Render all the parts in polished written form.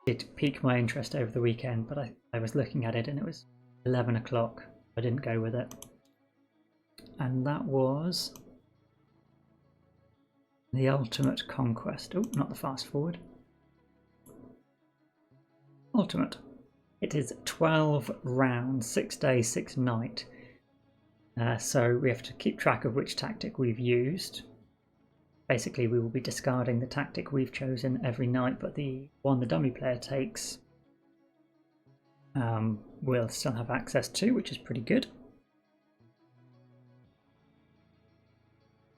did pique my interest over the weekend, but I was looking at it and it was 11 o'clock. I didn't go with it. And that was the Ultimate Conquest. Oh, not the fast forward. Ultimate. It is 12 rounds, 6 days, 6 nights. So we have to keep track of which tactic we've used. Basically, we will be discarding the tactic we've chosen every night, but the one the dummy player takes we'll still have access to, which is pretty good.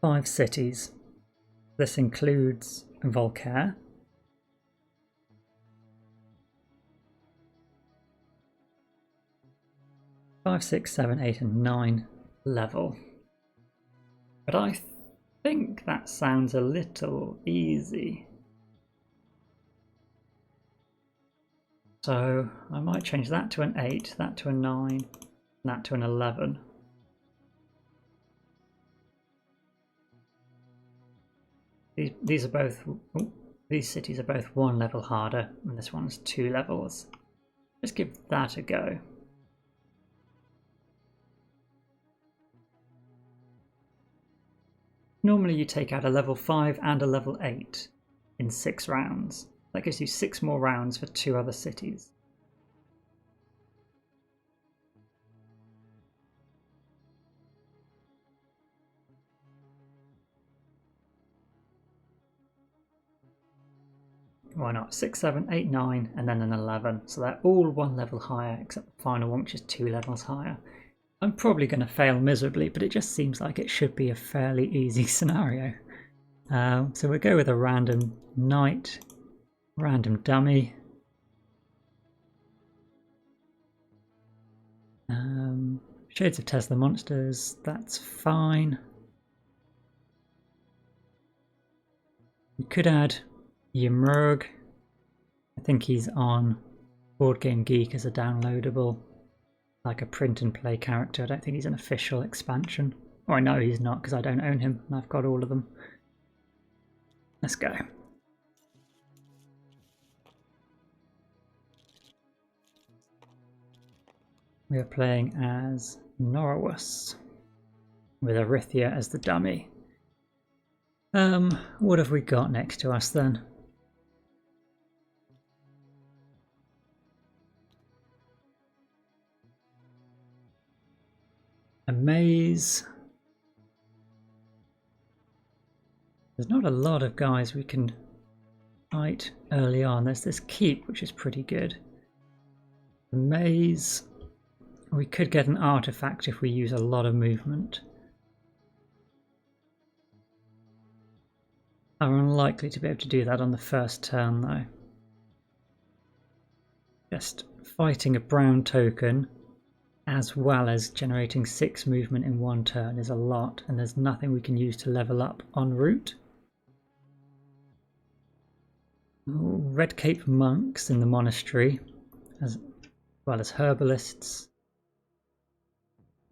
5 cities. This includes Volcaire. Five, 6, 7, 8, and 9 level. But I think that sounds a little easy. So I might change that to an 8, that to a 9, and that to an 11. These are both, these cities are both 1 level harder, and this one's 2 levels. Let's give that a go. Normally you take out a level 5 and a level 8 in 6 rounds. That gives you 6 more rounds for 2 other cities. Why not? 6, 7, 8, 9, and then an 11. So they're all 1 level higher, except the final one, which is 2 levels higher. I'm probably going to fail miserably, but it just seems like it should be a fairly easy scenario. So we'll go with a random knight, random dummy. Shades of Tesla monsters, that's fine. We could add Ymrug. I think he's on Board Game Geek as a downloadable, like a print and play character. I don't think he's an official expansion. Or I know he's not because I don't own him and I've got all of them. Let's go. We are playing as Norwus with Arithia as the dummy. What have we got next to us then? A maze. There's not a lot of guys we can fight early on. There's this keep, which is pretty good. The maze. We could get an artifact if we use a lot of movement. I'm unlikely to be able to do that on the first turn though. Just fighting a brown token as well as generating 6 movement in 1 turn is a lot, and there's nothing we can use to level up en route. Red Cape monks in the monastery, as well as herbalists,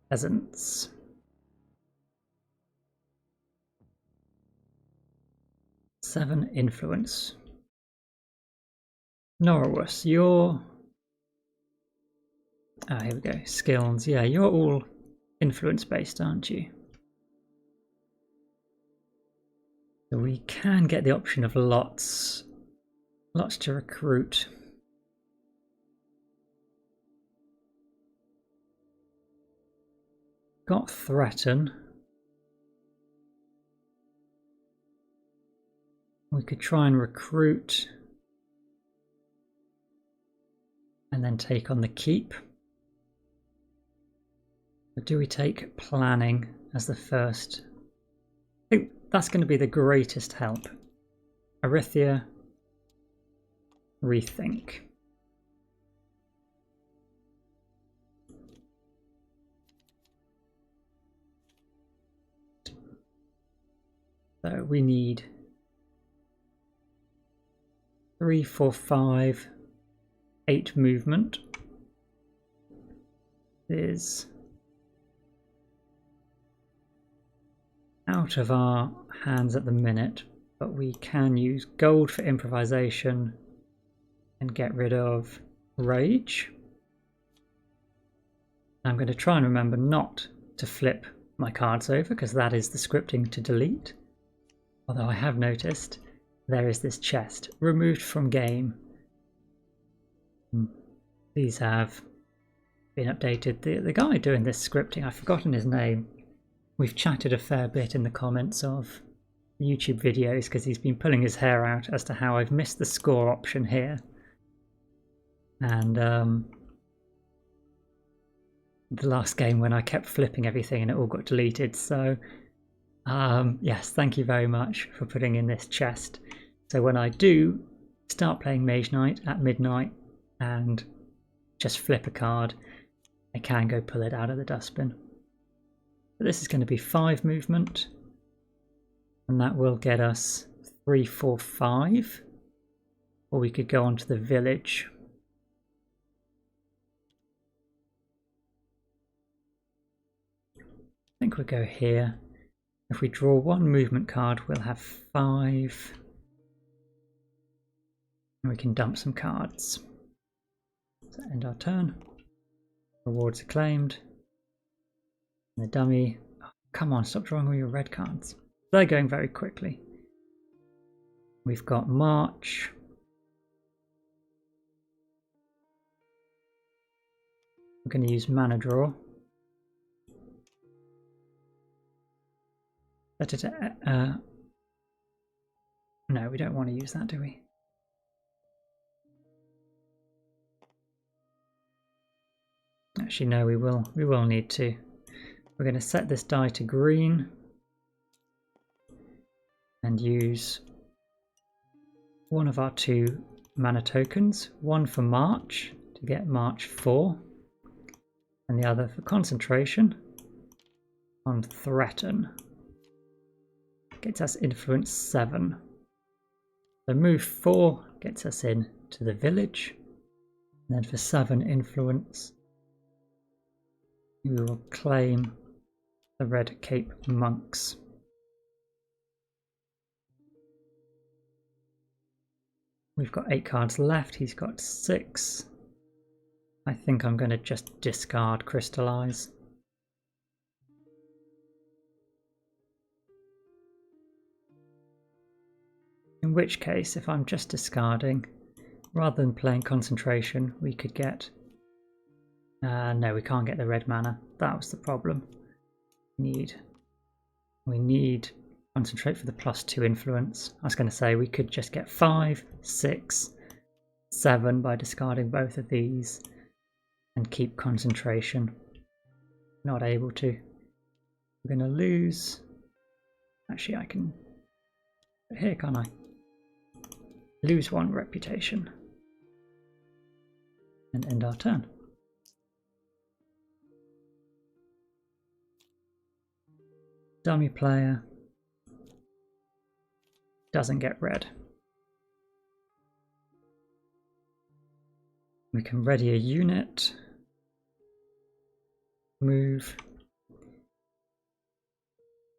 peasants. Seven influence. Norwus, you're... Ah, here we go. Skills. Yeah, you're all influence based, aren't you? So we can get the option of lots to recruit. Got threaten. We could try and recruit and then take on the keep. But do we take planning as the first? I think that's going to be the greatest help. Arithia, rethink. So we need 3, 4, 5, 8 movement. Is out of our hands at the minute, but we can use gold for improvisation and get rid of rage. I'm going to try and remember not to flip my cards over because that is the scripting to delete. Although I have noticed there is this chest, removed from game. These have been updated. The guy doing this scripting, I've forgotten his name. We've chatted a fair bit in the comments of YouTube videos because he's been pulling his hair out as to how I've missed the score option here. And the last game when I kept flipping everything and it all got deleted. So yes, thank you very much for putting in this chest. So when I do start playing Mage Knight at midnight and just flip a card, I can go pull it out of the dustbin. But this is going to be 5 movement, and that will get us 3, 4, 5. Or we could go on to the village. I think we'll go here. If we draw 1 movement card, we'll have 5. And we can dump some cards. So end our turn. Rewards are claimed. And the dummy. Oh, come on, stop drawing all your red cards. They're going very quickly. We've got March. We're going to use mana draw. No, we don't want to use that, do we? Actually, no, we will need to. We're going to set this die to green and use one of our 2 mana tokens, one for March to get March 4, and the other for concentration on Threaten. Gets us influence 7. So move 4 gets us in to the village, and then for 7 influence we will claim the Red Cape monks. We've got 8 cards left, he's got 6. I think I'm going to just discard Crystallize. In which case, if I'm just discarding, rather than playing concentration, we could get... no, we can't get the red mana. That was the problem. We need concentrate for the +2 influence. I was going to say we could just get 5, 6, 7 by discarding both of these and keep concentration. Not able to. We're going to lose. Actually, I can. Here, can't I? Lose 1 reputation and end our turn. Dummy player doesn't get red. We can ready a unit, move.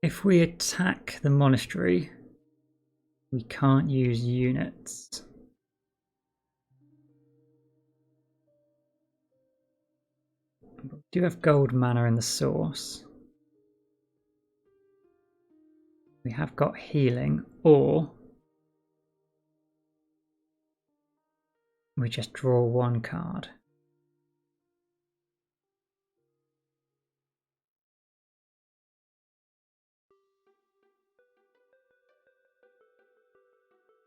If we attack the monastery, we can't use units. But we do have gold mana in the source. We have got healing, or we just draw 1 card.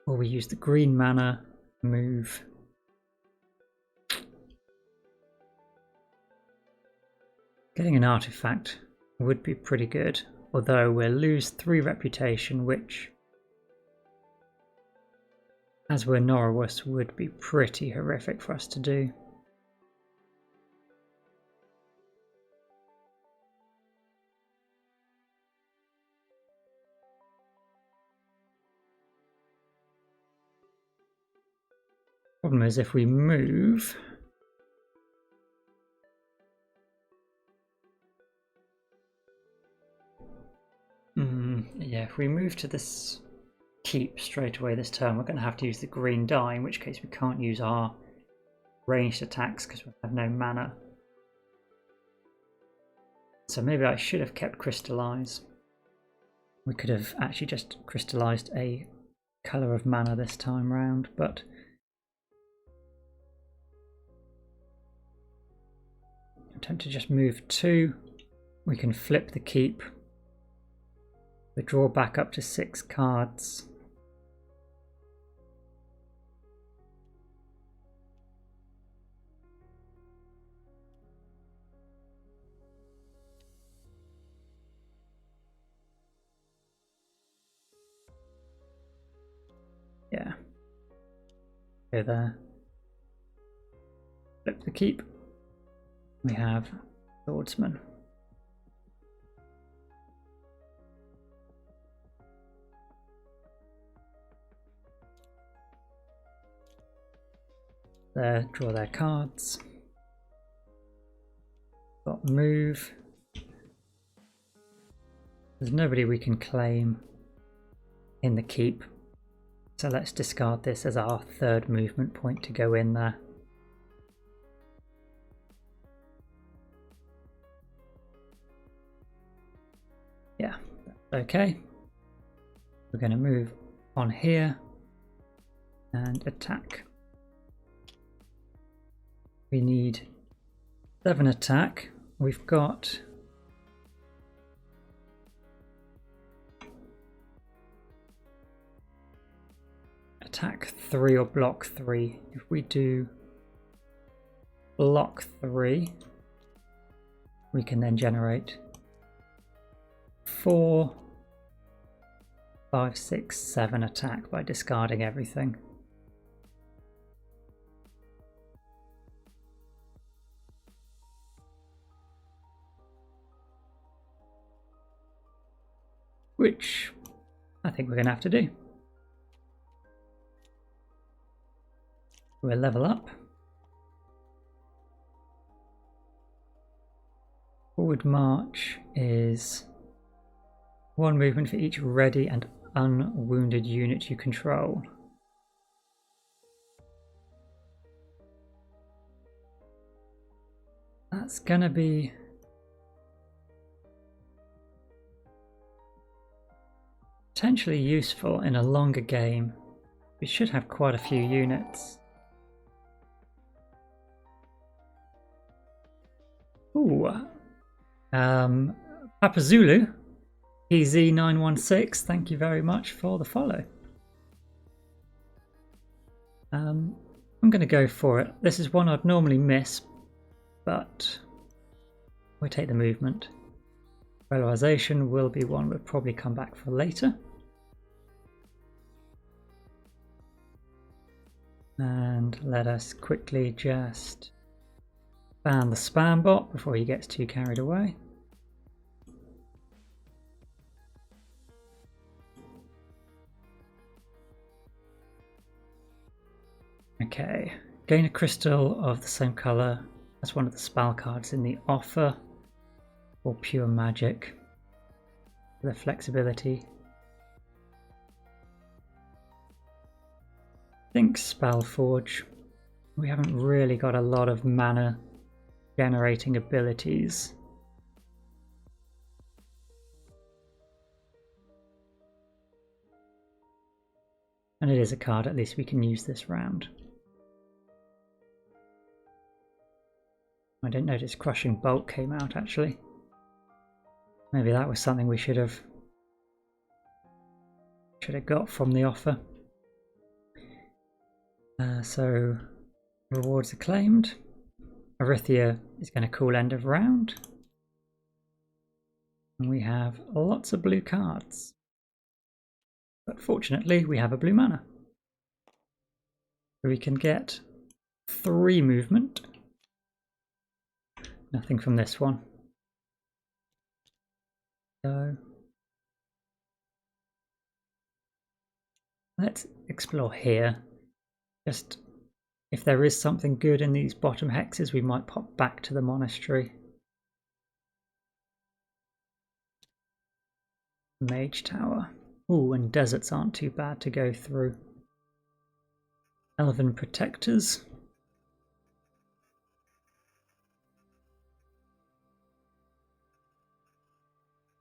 Or we use the green mana, move. Getting an artifact would be pretty good, although we'll lose 3 reputation, which, as we're Norwus, would be pretty horrific for us to do. Problem is, if we move, yeah, if we move to this keep straight away this turn. We're going to have to use the green die, in which case we can't use our ranged attacks because we have no mana. So maybe I should have kept crystallize. We could have actually just crystallized a colour of mana this time round, but I'm tempted to just move 2. We can flip the keep. We draw back up to 6 cards. Yeah. Go there. Flip the keep. We have Swordsman. There, draw their cards. Got move. There's nobody we can claim in the keep. So let's discard this as our 3rd movement point to go in there. Yeah, okay. We're going to move on here and attack. We need 7 attack. We've got attack 3 or block 3. If we do block 3, we can then generate 4, 5, 6, 7 attack by discarding everything. Which I think we're going to have to do. We'll level up. Forward march is 1 movement for each ready and unwounded unit you control. That's gonna be potentially useful in a longer game. We should have quite a few units. Ooh, Papa Zulu, PZ916, thank you very much for the follow. I'm going to go for it. This is one I'd normally miss, but we'll take the movement. Realization will be one we'll probably come back for later. And let us quickly just ban the spam bot before he gets too carried away. Okay, gain a crystal of the same colour as one of the spell cards in the offer, or pure magic for the flexibility. I think Spellforge. We haven't really got a lot of mana generating abilities. And it is a card at least we can use this round. I didn't notice Crushing Bolt came out actually. Maybe that was something we should have got from the offer. So rewards are claimed. Arithia is going to cool end of round. And we have lots of blue cards. But fortunately we have a blue mana. So we can get 3 movement. Nothing from this one. So let's explore here. Just if there is something good in these bottom hexes, we might pop back to the monastery. Mage Tower. Ooh, and deserts aren't too bad to go through. Elven protectors.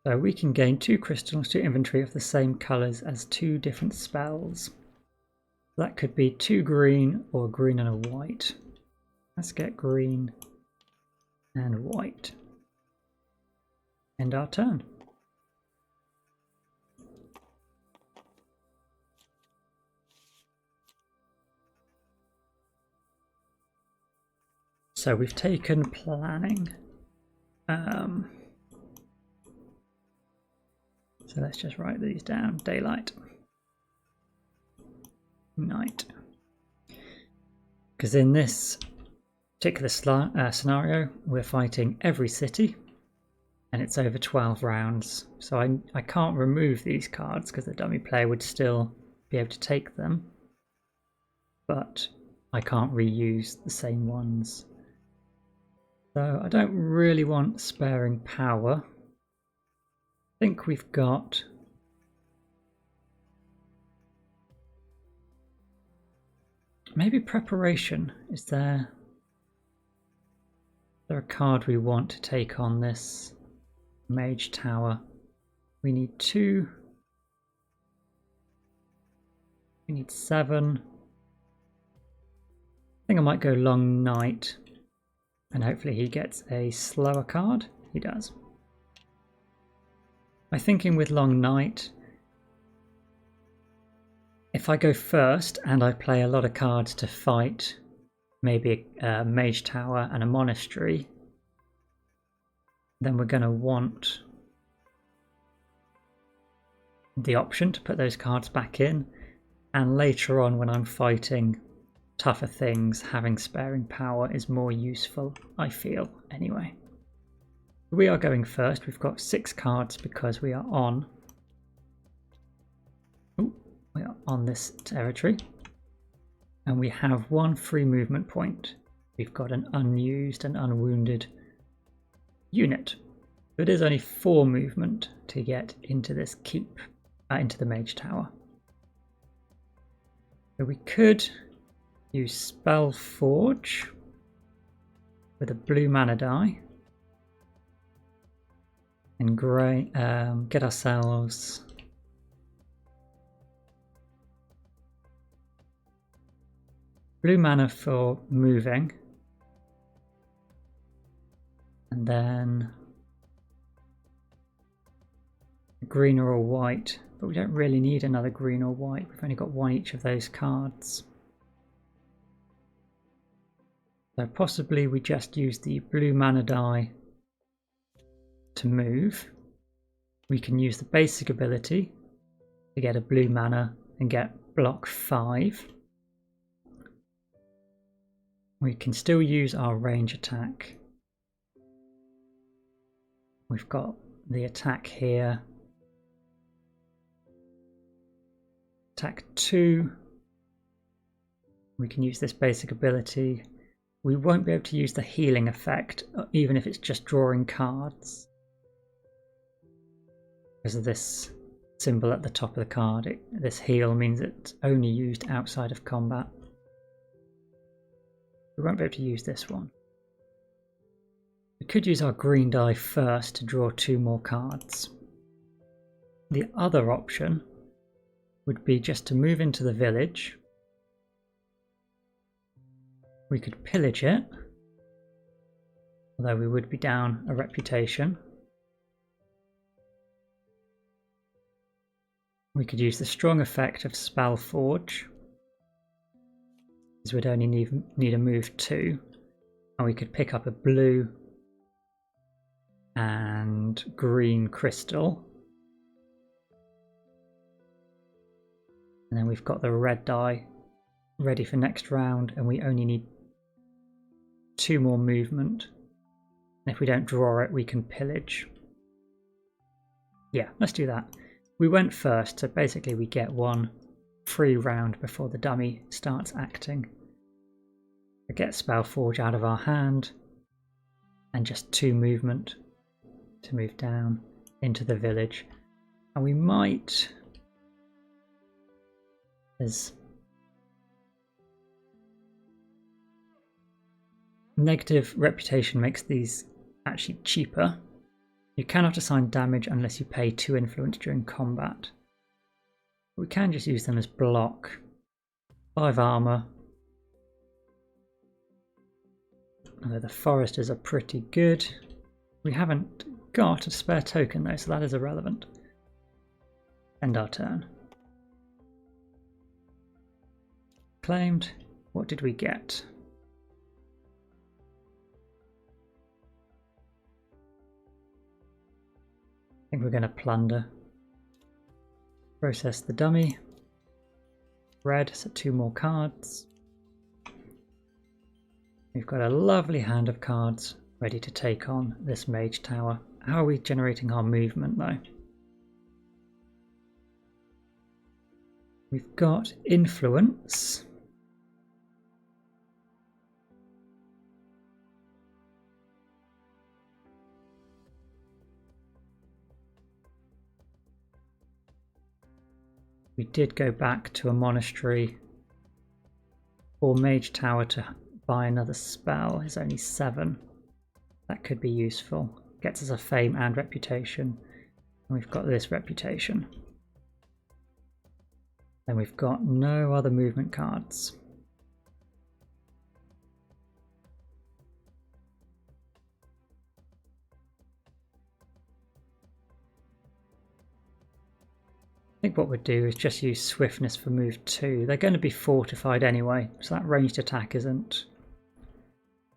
So we can gain 2 crystals to inventory of the same colours as 2 different spells. That could be 2 green or green and a white. Let's get green and white. End our turn. So we've taken planning. So let's just write these down. Daylight. Night. Because in this particular scenario, we're fighting every city. And it's over 12 rounds. So I can't remove these cards because the dummy player would still be able to take them. But I can't reuse the same ones. So I don't really want sparing power. I think we've got maybe preparation. Is there a card we want to take on this Mage Tower? We need 2. We need 7. I think I might go Long Night, and hopefully he gets a slower card. He does. My thinking with Long Night, if I go first and I play a lot of cards to fight maybe a Mage Tower and a Monastery, then we're going to want the option to put those cards back in, and later on when I'm fighting tougher things, having sparing power is more useful, I feel, anyway. We are going first. We've got 6 cards because we are on this territory, and we have 1 free movement point. We've got an unused and unwounded unit. It is only 4 movement to get into this keep, into the Mage Tower. So we could use Spell Forge with a blue mana die. And grey, get ourselves blue mana for moving, and then green or white, but we don't really need another green or white. We've only got 1 each of those cards. So possibly we just use the blue mana die to move. We can use the basic ability to get a blue mana and get block 5. We can still use our range attack. We've got the attack here. Attack 2. We can use this basic ability. We won't be able to use the healing effect, even if it's just drawing cards. Because of this symbol at the top of the card, this heal means it's only used outside of combat. We won't be able to use this one. We could use our green die first to draw 2 more cards. The other option would be just to move into the village. We could pillage it, although we would be down a reputation. We could use the strong effect of Spell Forge, because we'd only need a move 2, and we could pick up a blue and green crystal. And then we've got the red die ready for next round, and we only need 2 more movement. And if we don't draw it, we can pillage. Yeah, let's do that. We went first, so basically we get 1 free round before the dummy starts acting. We get Spell Forge out of our hand, and just 2 movement to move down into the village. And we might There's negative reputation makes these actually cheaper. You cannot assign damage unless you pay 2 influence during combat. We can just use them as block. 5 armor. Although the foresters are pretty good. We haven't got a spare token though, so that is irrelevant. End our turn. Claimed. What did we get? I think we're going to plunder. Process the dummy. Red, so 2 more cards. We've got a lovely hand of cards ready to take on this mage tower. How are we generating our movement though? We've got influence. We did go back to a monastery or mage tower to buy another spell. It's only 7. That could be useful. Gets us a fame and reputation. And we've got this reputation. Then we've got no other movement cards. I think what we'd do is just use swiftness for move 2. They're going to be fortified anyway, so that ranged attack isn't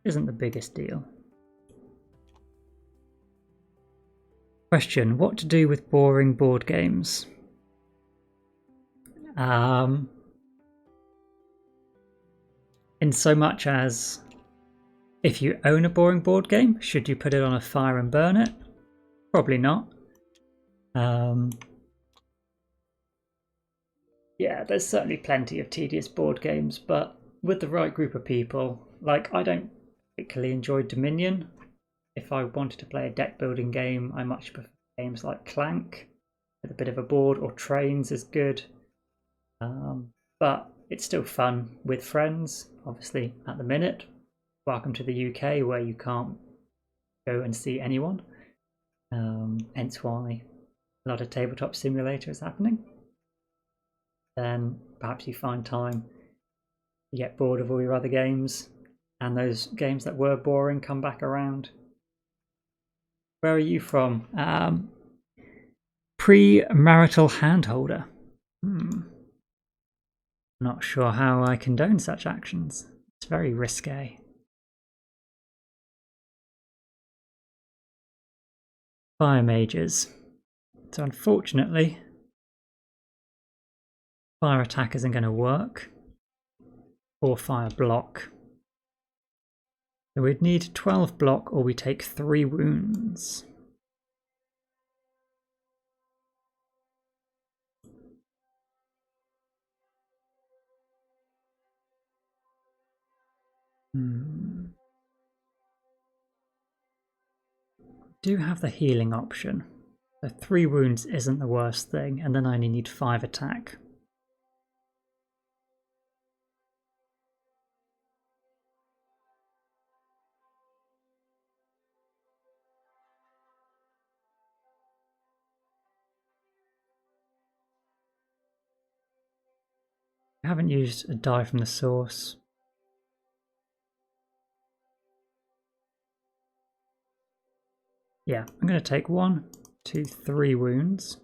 the biggest deal. Question: what to do with boring board games? In so much as, if you own a boring board game, should you put it on a fire and burn it? Probably not. Yeah, there's certainly plenty of tedious board games, but with the right group of people, like I don't particularly enjoy Dominion. If I wanted to play a deck building game, I much prefer games like Clank with a bit of a board, or Trains is good. But it's still fun with friends, obviously at the minute. Welcome to the UK where you can't go and see anyone. Hence why a lot of tabletop simulator is happening. Then perhaps you find time, you get bored of all your other games, and those games that were boring come back around. Where are you from? Pre-marital handholder. Not sure how I condone such actions. It's very risque. Fire mages. So unfortunately, fire attack isn't going to work, or fire block. So we'd need 12 block, or we take 3 wounds. Do have the healing option. So 3 wounds isn't the worst thing, and then I only need 5 attack. I haven't used a die from the source. Yeah, I'm going to take 1, 2, 3 wounds.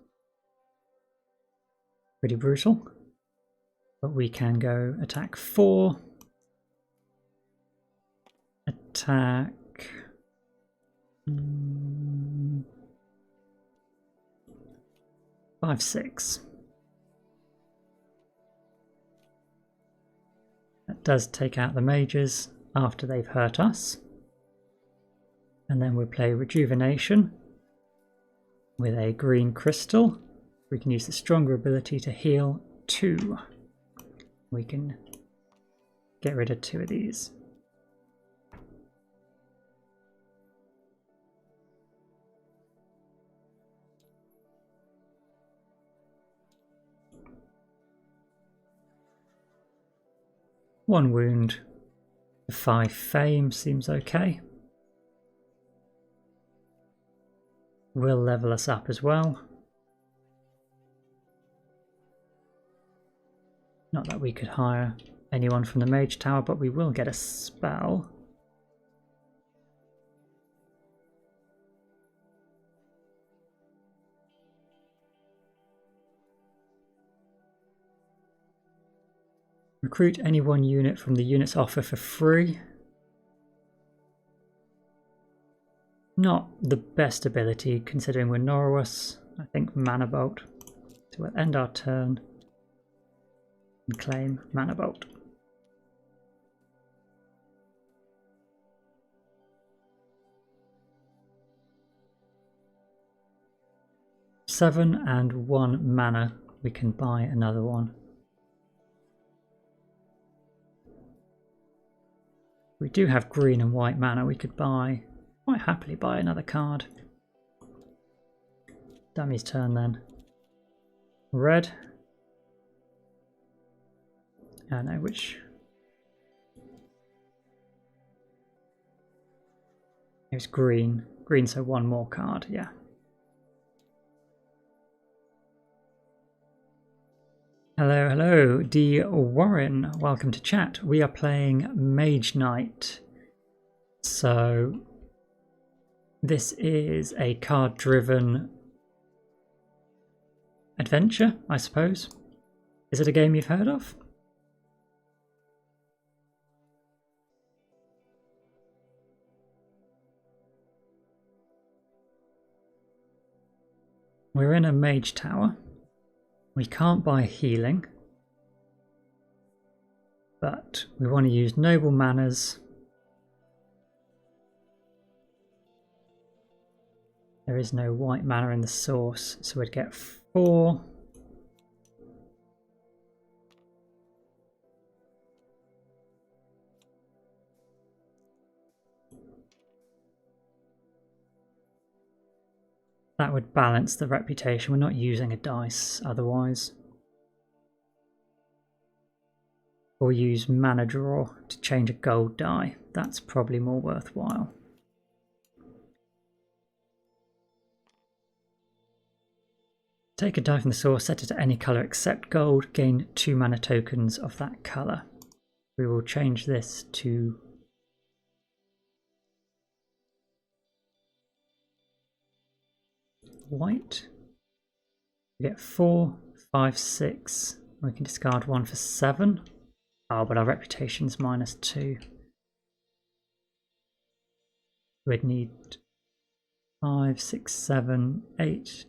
Pretty brutal. But we can go attack 4. Attack 5, 6. That does take out the mages after they've hurt us. And then we'll play Rejuvenation with a green crystal. We can use the stronger ability to heal 2. We can get rid of 2 of these. 1 wound, 5 fame seems okay. Will level us up as well. Not that we could hire anyone from the Mage Tower, but we will get a spell. Recruit any one unit from the unit's offer for free. Not the best ability considering we're Norwus. I think Mana Bolt. So we'll end our turn and claim Mana Bolt. Seven and 1 mana. We can buy another one. We do have green and white mana. We could quite happily buy another card. Dummy's turn then. Red. I don't know which. It's green. Green, so 1 more card, yeah. Hello, hello, D. Warren. Welcome to chat. We are playing Mage Knight. So this is a card-driven adventure, I suppose. Is it a game you've heard of? We're in a Mage Tower. We can't buy healing, but we want to use noble manners. There is no white mana in the source, so we'd get 4. That would balance the reputation. We're not using a dice otherwise. Or use mana draw to change a gold die. That's probably more worthwhile. Take a die from the source, set it to any colour except gold, gain 2 mana tokens of that colour. We will change this to white. We get 4, 5, 6. We can discard 1 for 7. Oh, but our reputation's -2. We'd need 5, 6, 7, 8.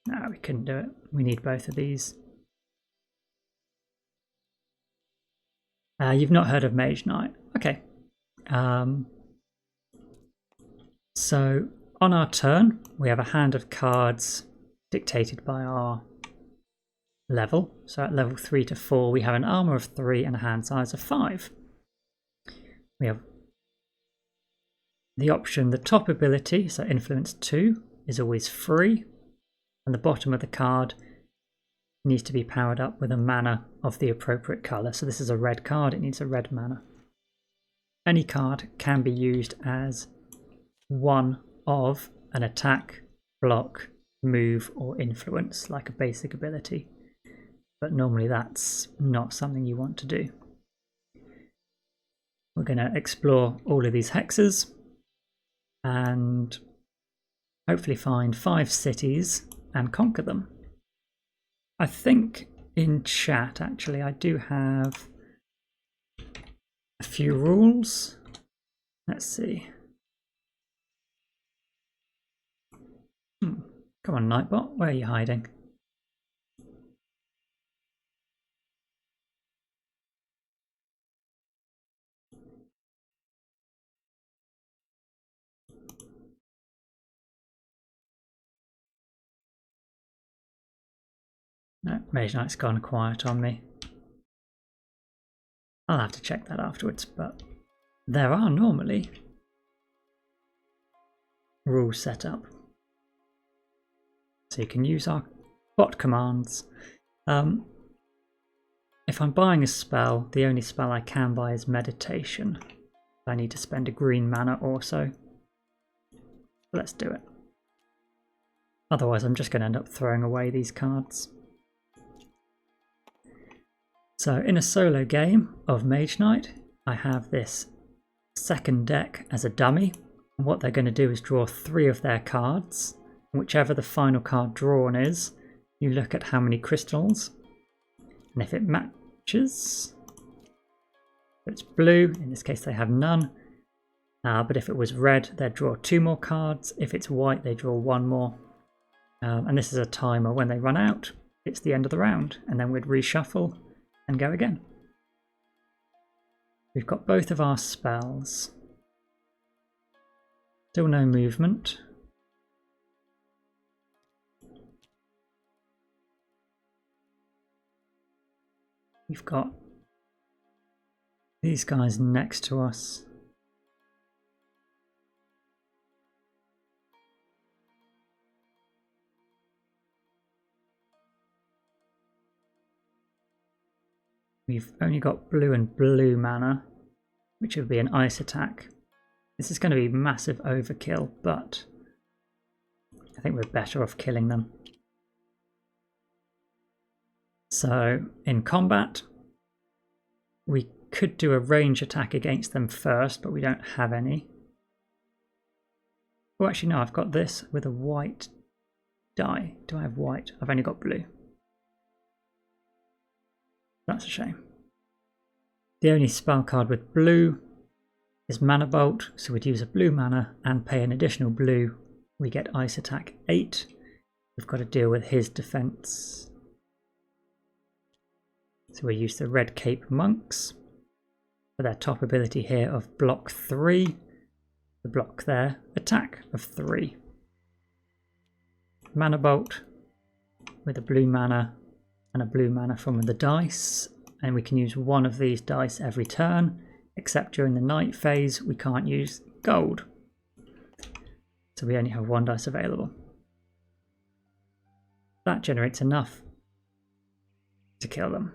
No, we couldn't do it. We need both of these. You've not heard of Mage Knight. Okay. So on our turn, we have a hand of cards dictated by our level. So at level 3 to 4, we have an armor of 3 and a hand size of 5. We have the option, the top ability, so influence 2, is always free. And the bottom of the card needs to be powered up with a mana of the appropriate colour. So this is a red card, it needs a red mana. Any card can be used as one of an attack, block, move or influence, like a basic ability. But normally that's not something you want to do. We're going to explore all of these hexes and hopefully find 5 cities and conquer them. I think in chat, actually, I do have a few rules. Let's see. Come on, Nightbot, where are you hiding? No, Mage Knight's gone quiet on me. I'll have to check that afterwards, but there are normally rules set up. So you can use our bot commands. If if I'm buying a spell, the only spell I can buy is meditation. I need to spend a green mana also. Let's do it. Otherwise I'm just going to end up throwing away these cards. So in a solo game of Mage Knight, I have this second deck as a dummy. And what they're going to do is draw 3 of their cards. Whichever the final card drawn is, you look at how many crystals. And if it matches, it's blue. In this case they have none. But if it was red, they'd draw 2 more cards. If it's white, they draw 1 more. And this is a timer. When they run out, it's the end of the round. And then we'd reshuffle and go again. We've got both of our spells. Still no movement. We've got these guys next to us. We've only got blue and blue mana, which would be an ice attack. This is going to be massive overkill, but I think we're better off killing them. So in combat, we could do a range attack against them first, but we don't have any. Oh, actually no, I've got this with a white die. Do I have white? I've only got blue. That's a shame. The only spell card with blue is Mana Bolt, so we'd use a blue mana and pay an additional blue. We get Ice Attack 8. We've got to deal with his defense. So we use the Red Cape Monks for their top ability here of block 3. The block their attack of 3. Mana Bolt with a blue mana and a blue mana from the dice, and we can use one of these dice every turn, except during the night phase we can't use gold, so we only have 1 dice available. That generates enough to kill them.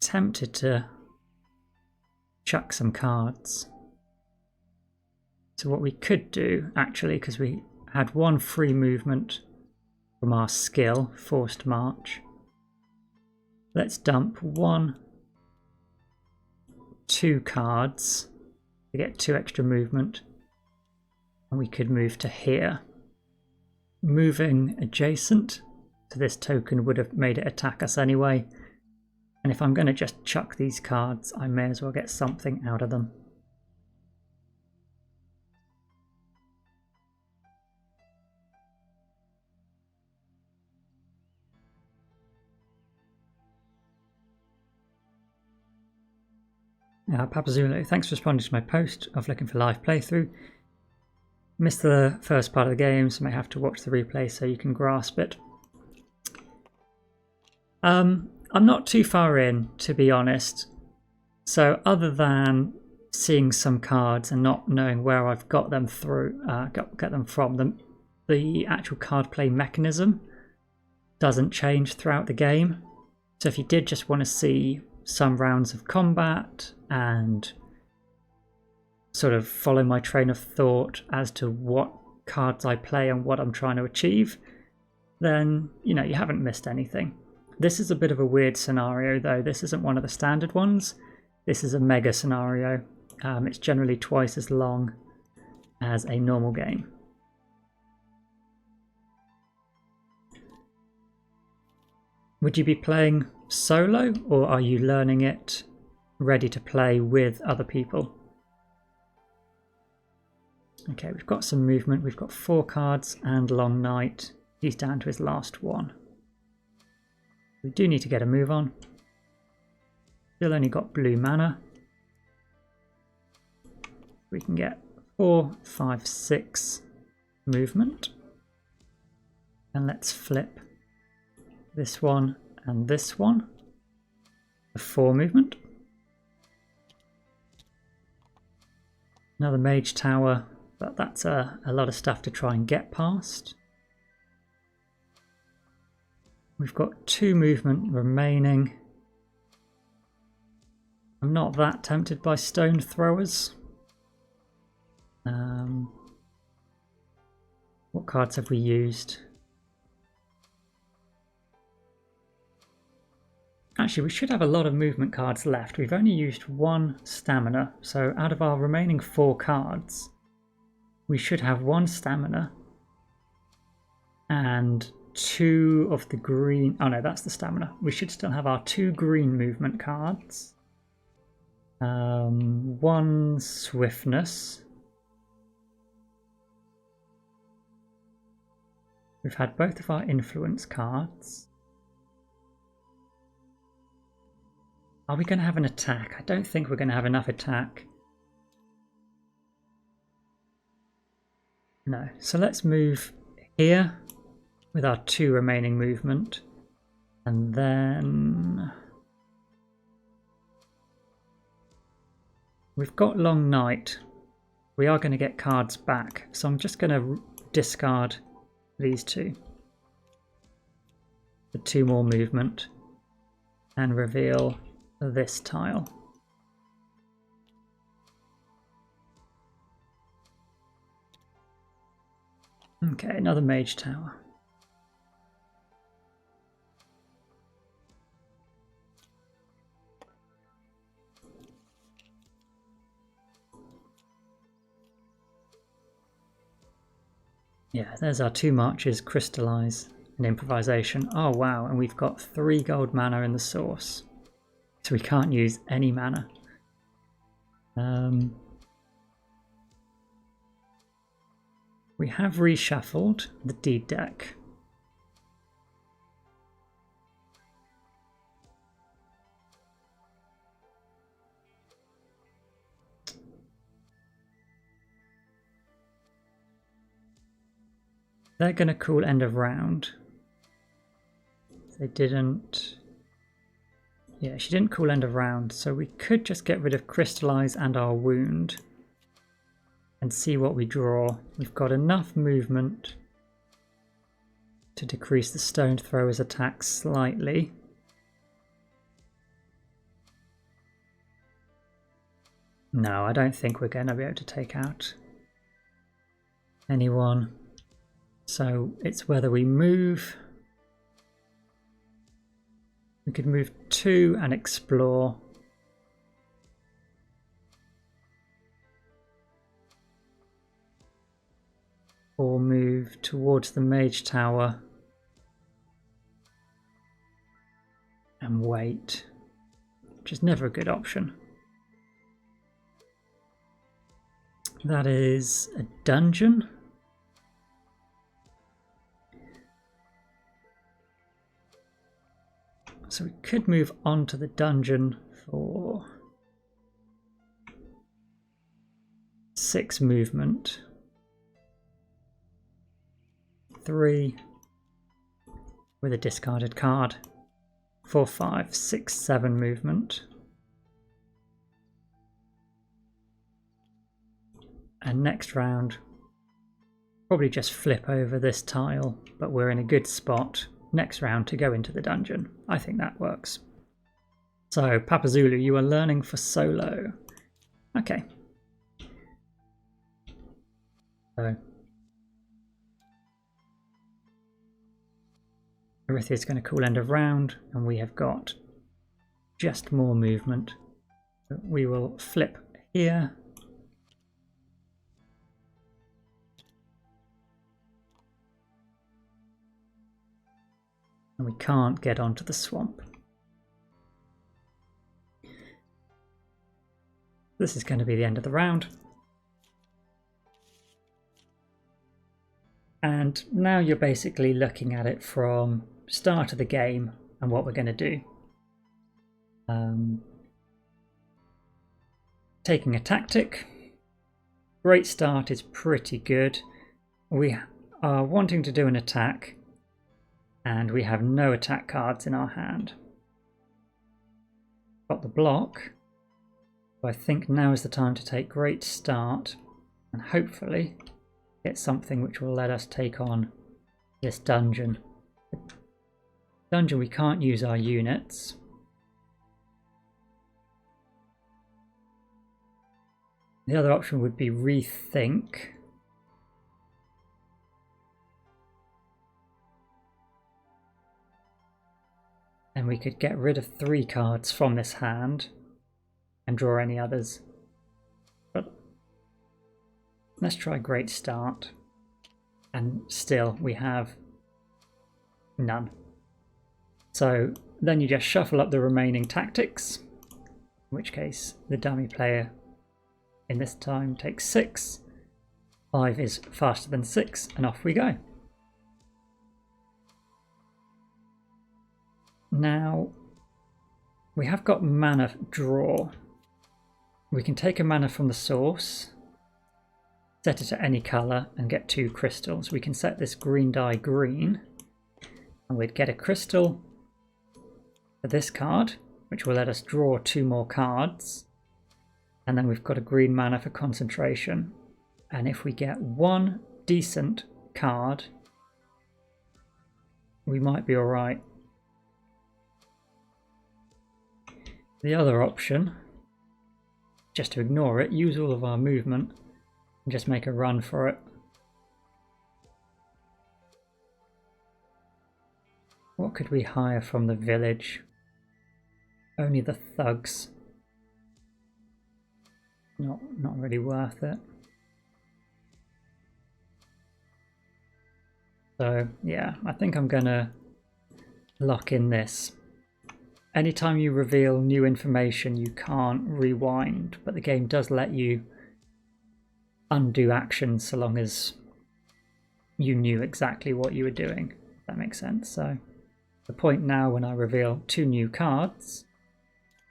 Tempted to chuck some cards. So what we could do, actually, because we had 1 free movement from our skill, Forced March, let's dump 1, 2 cards to get 2 extra movement, and we could move to here. Moving adjacent to this token would have made it attack us anyway, and if I'm going to just chuck these cards, I may as well get something out of them. Papazulu, thanks for responding to my post of looking for live playthrough. Missed the first part of the game, so may have to watch the replay so you can grasp it. I'm not too far in, to be honest. So other than seeing some cards and not knowing where I've got them through, get them from, the actual card play mechanism doesn't change throughout the game. So if you did just want to see some rounds of combat and sort of follow my train of thought as to what cards I play and what I'm trying to achieve, then you haven't missed anything. This is a bit of a weird scenario though. This isn't one of the standard ones. This is a mega scenario. It's generally twice as long as a normal game. Would you be playing solo, or are you learning it ready to play with other people? Okay, we've got some movement. We've got 4 cards and Long Night. He's down to his last 1. We do need to get a move on. Still only got blue mana. We can get 4, 5, 6 movement. And let's flip this one and this one for 4 movement. Another mage tower, but that's a lot of stuff to try and get past. We've got 2 movement remaining. I'm not that tempted by stone throwers. What cards have we used? Actually, we should have a lot of movement cards left. We've only used 1 stamina, so out of our remaining 4 cards, we should have 1 stamina and 2 of the green. Oh no, that's the stamina. We should still have our 2 green movement cards, 1 swiftness. We've had both of our influence cards. Are we going to have an attack? I don't think we're going to have enough attack. No. So let's move here with our 2 remaining movement. And then we've got Long Night. We are going to get cards back. So I'm just going to discard these 2. The 2 more movement. And reveal this tile. Okay, another mage tower. Yeah, there's our 2 marches, crystallize and improvisation. Oh wow, and we've got 3 gold mana in the source. So we can't use any mana. We have reshuffled the deed deck. They're going to call end of round. They didn't. Yeah, she didn't call end of round, so we could just get rid of crystallize and our wound and see what we draw. We've got enough movement to decrease the stone thrower's attack slightly. No, I don't think we're going to be able to take out anyone. So it's whether we move. We could move 2 and explore. Or move towards the mage tower and wait, which is never a good option. That is a dungeon. So we could move on to the dungeon for 6 movement. 3 with a discarded card. 4, 5, 6, 7 movement. And next round, probably just flip over this tile, but we're in a good spot next round to go into the dungeon. I think that works. So, Papa Zulu, you are learning for solo. Okay. So, Erithia's going to call end of round, and we have got just more movement. We will flip here. And we can't get onto the swamp. This is going to be the end of the round. And now you're basically looking at it from start of the game and what we're going to do. Taking a tactic. Great start is pretty good. We are wanting to do an attack, and we have no attack cards in our hand. Got the block. So I think now is the time to take Great Start and hopefully get something which will let us take on this dungeon. Dungeon, we can't use our units. The other option would be Rethink. And we could get rid of 3 cards from this hand and draw any others. But let's try Great Start. And still we have none. So then you just shuffle up the remaining tactics, in which case the dummy player in this time takes 6. 5 is faster than 6, and off we go. Now, we have got mana draw. We can take a mana from the source, set it to any colour, and get 2 crystals. We can set this green die green, and we'd get a crystal for this card, which will let us draw 2 more cards. And then we've got a green mana for concentration. And if we get 1 decent card, we might be alright. The other option, just to ignore it, use all of our movement and just make a run for it. What could we hire from the village? Only the thugs. Not really worth it. So yeah, I think I'm gonna lock in this. Anytime you reveal new information, you can't rewind, but the game does let you undo actions so long as you knew exactly what you were doing. If that makes sense. So the point now when I reveal 2 new cards,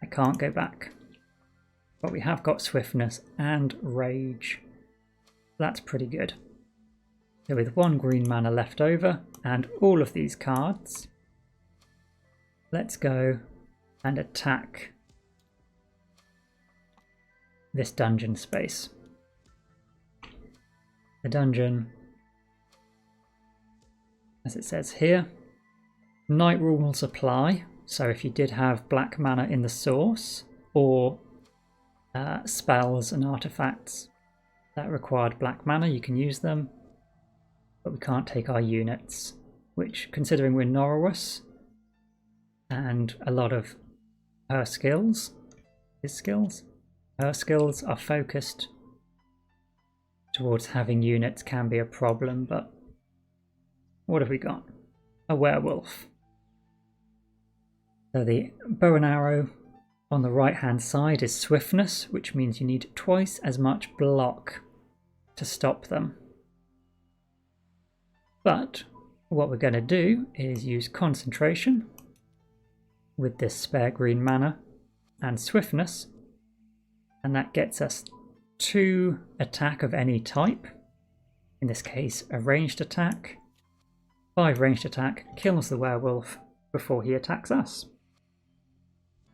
I can't go back. But we have got swiftness and rage. That's pretty good. So with 1 green mana left over and all of these cards, let's go and attack this dungeon space. The dungeon, as it says here, night rules apply. So if you did have black mana in the source or spells and artifacts that required black mana, you can use them, but we can't take our units, which, considering we're Norwis and a lot of her skills are focused towards having units, can be a problem. But what have we got? A werewolf. So the bow and arrow on the right hand side is swiftness, which means you need twice as much block to stop them. But what we're going to do is use concentration with this spare green mana and swiftness, and that gets us 2 attack of any type. In this case, a ranged attack. 5 ranged attack kills the werewolf before he attacks us.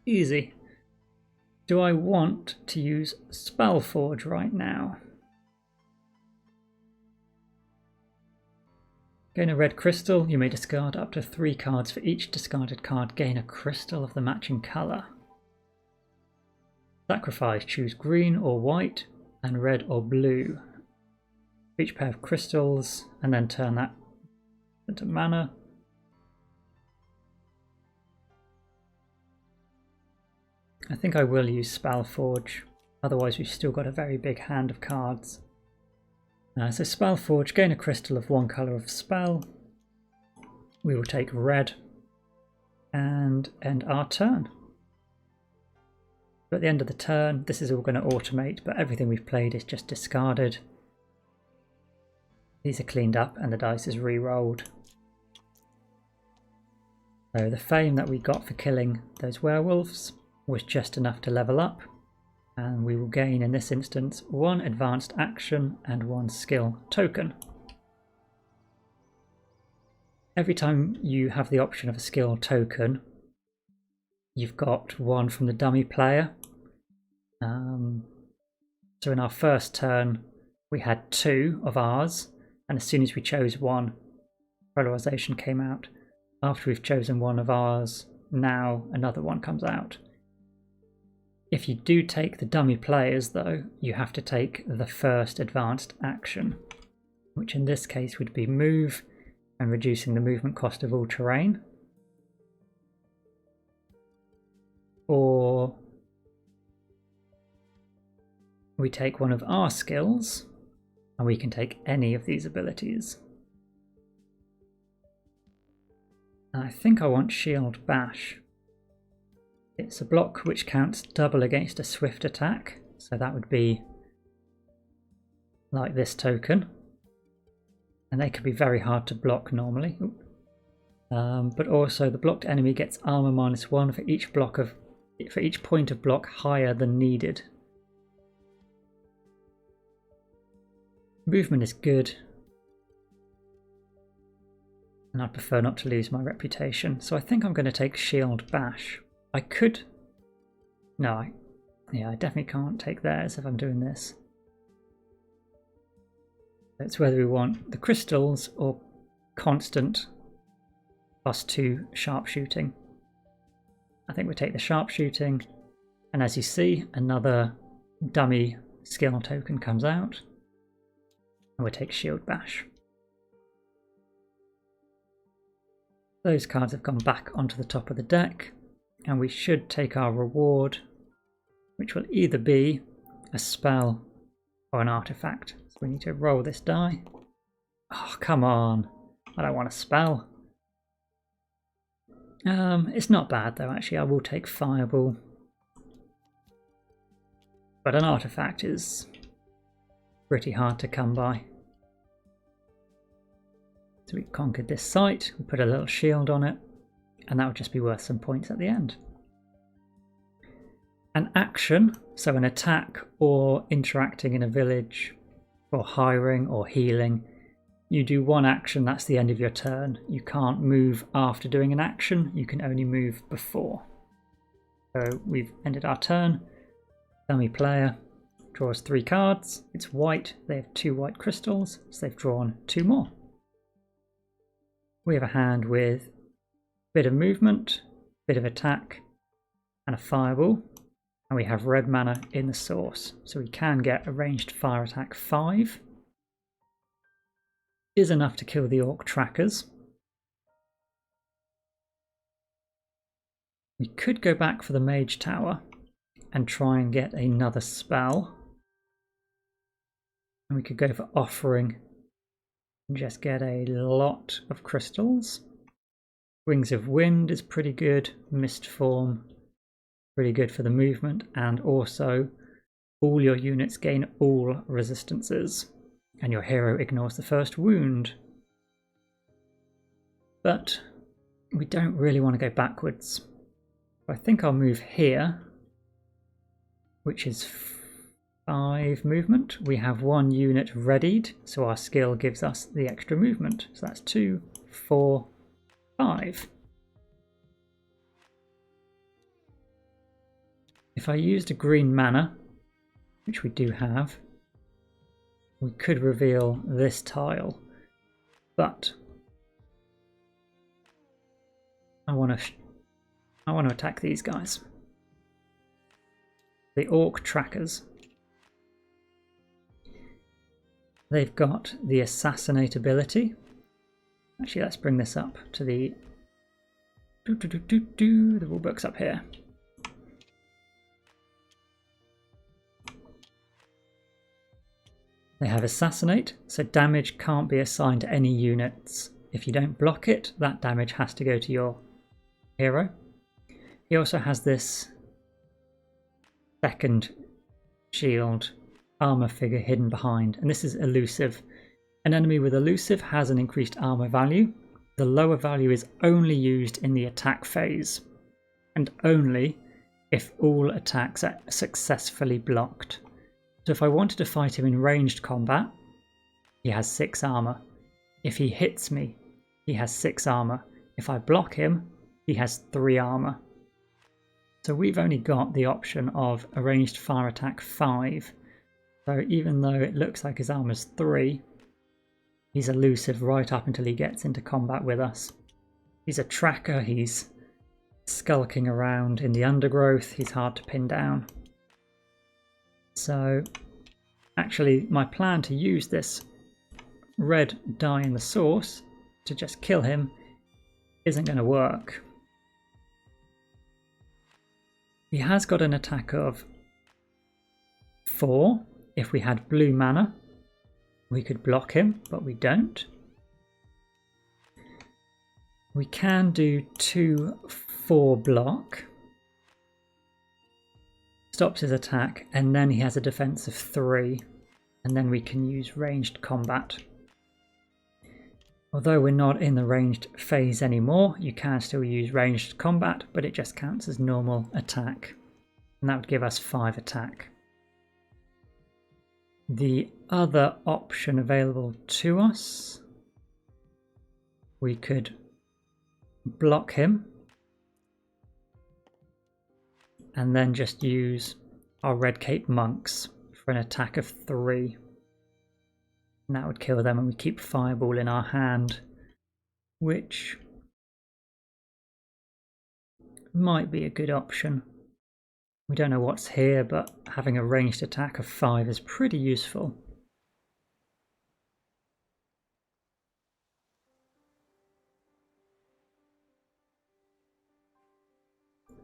Easy. Do I want to use Spellforge right now? Gain a red crystal. You may discard up to 3 cards. For each discarded card, gain a crystal of the matching colour. Sacrifice. Choose green or white and red or blue. For each pair of crystals, and then turn that into mana. I think I will use Spellforge. Otherwise we've still got a very big hand of cards. So Spellforge, gain a crystal of 1 colour of spell. We will take red and end our turn. At the end of the turn, this is all going to automate, but everything we've played is just discarded. These are cleaned up and the dice is re-rolled. So the fame that we got for killing those werewolves was just enough to level up. And we will gain, in this instance, 1 advanced action and 1 skill token. Every time you have the option of a skill token, you've got 1 from the dummy player. So in our first turn, we had 2 of ours, and as soon as we chose one, polarization came out. After we've chosen one of ours, now another one comes out. If you do take the dummy players, though, you have to take the first advanced action, which in this case would be move and reducing the movement cost of all terrain. Or we take one of our skills, and we can take any of these abilities. And I think I want Shield Bash. It's a block which counts double against a swift attack, so that would be like this token. And they can be very hard to block normally. But also the blocked enemy gets armor -1 for each point of block higher than needed. Movement is good, and I prefer not to lose my reputation, so I think I'm going to take Shield Bash. I could... No, I definitely can't take theirs if I'm doing this. It's whether we want the crystals or constant +2 sharpshooting. I think we take the sharpshooting, and as you see, another dummy skill token comes out, and we take Shield Bash. Those cards have gone back onto the top of the deck, and we should take our reward, which will either be a spell or an artifact. So we need to roll this die. Oh, come on. I don't want a spell. It's not bad though, actually. I will take Fireball. But an artifact is pretty hard to come by. So we conquered this site, we put a little shield on it, and that would just be worth some points at the end. An action, so an attack or interacting in a village, or hiring or healing, you do one action, that's the end of your turn. You can't move after doing an action, you can only move before. So we've ended our turn. Dummy player draws 3 cards, it's white, they have 2 white crystals, so they've drawn 2 more. We have a hand with a bit of movement, bit of attack, and a fireball. And we have red mana in the source, so we can get a ranged fire attack 5. Is enough to kill the orc trackers. We could go back for the mage tower and try and get another spell. And we could go for offering and just get a lot of crystals. Wings of Wind is pretty good. Mist Form, pretty good for the movement, and also all your units gain all resistances, and your hero ignores the first wound. But we don't really want to go backwards. I think I'll move here, which is 5 movement. We have 1 unit readied, so our skill gives us the extra movement. So that's 2, 4, 5. If I used a green mana, which we do have, we could reveal this tile, but I want to attack these guys. The orc trackers. They've got the assassinate ability. Actually, let's bring this up to the rule book's up here. They have assassinate, so damage can't be assigned to any units. If you don't block it, that damage has to go to your hero. He also has this second shield armor figure hidden behind, and this is elusive. An enemy with elusive has an increased armor value. The lower value is only used in the attack phase, and only if all attacks are successfully blocked. So if I wanted to fight him in ranged combat, he has 6 armor. If he hits me, he has 6 armor. If I block him, he has 3 armor. So we've only got the option of a ranged fire attack 5. So even though it looks like his armor's 3, he's elusive right up until he gets into combat with us. He's a tracker, he's skulking around in the undergrowth, he's hard to pin down. So actually my plan to use this red die in the source to just kill him isn't going to work. He has got an attack of 4. If we had blue mana, we could block him, but we don't. We can do 2/4 block. Stops his attack, and then he has a defense of 3, and then we can use ranged combat. Although we're not in the ranged phase anymore, you can still use ranged combat, but it just counts as normal attack. And that would give us 5 attack. The other option available to us, we could block him and then just use our Red Cape monks for an attack of 3. And that would kill them, and we keep Fireball in our hand, which might be a good option. We don't know what's here, but having a ranged attack of 5 is pretty useful.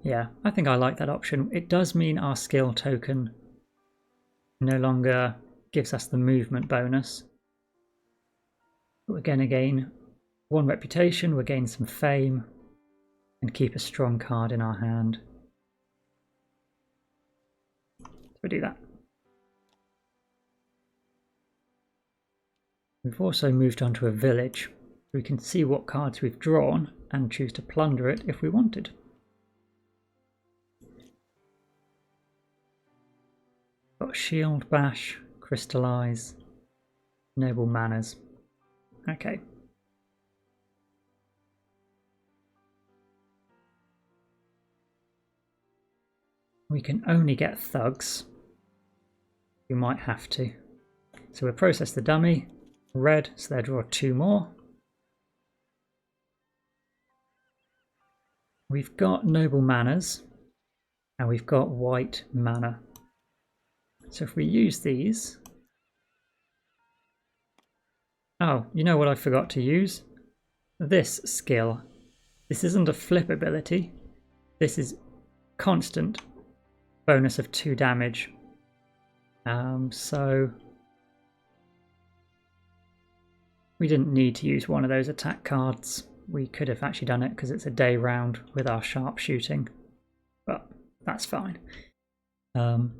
Yeah, I think I like that option. It does mean our skill token no longer gives us the movement bonus. But we're going to gain 1 reputation, we'll gain some fame, and keep a strong card in our hand. So we'll do that. We've also moved on to a village. We can see what cards we've drawn and choose to plunder it if we wanted. Got Shield Bash, Crystallize, Noble Manners. Okay. We can only get thugs. We might have to. So we'll process the dummy. Red, so they'll draw 2 more. We've got Noble Manners, and we've got white mana. So if we use these... Oh, you know what I forgot to use? This skill. This isn't a flip ability. This is constant bonus of 2 damage. So we didn't need to use one of those attack cards. We could have actually done it because it's a day round with our sharpshooting, but that's fine. The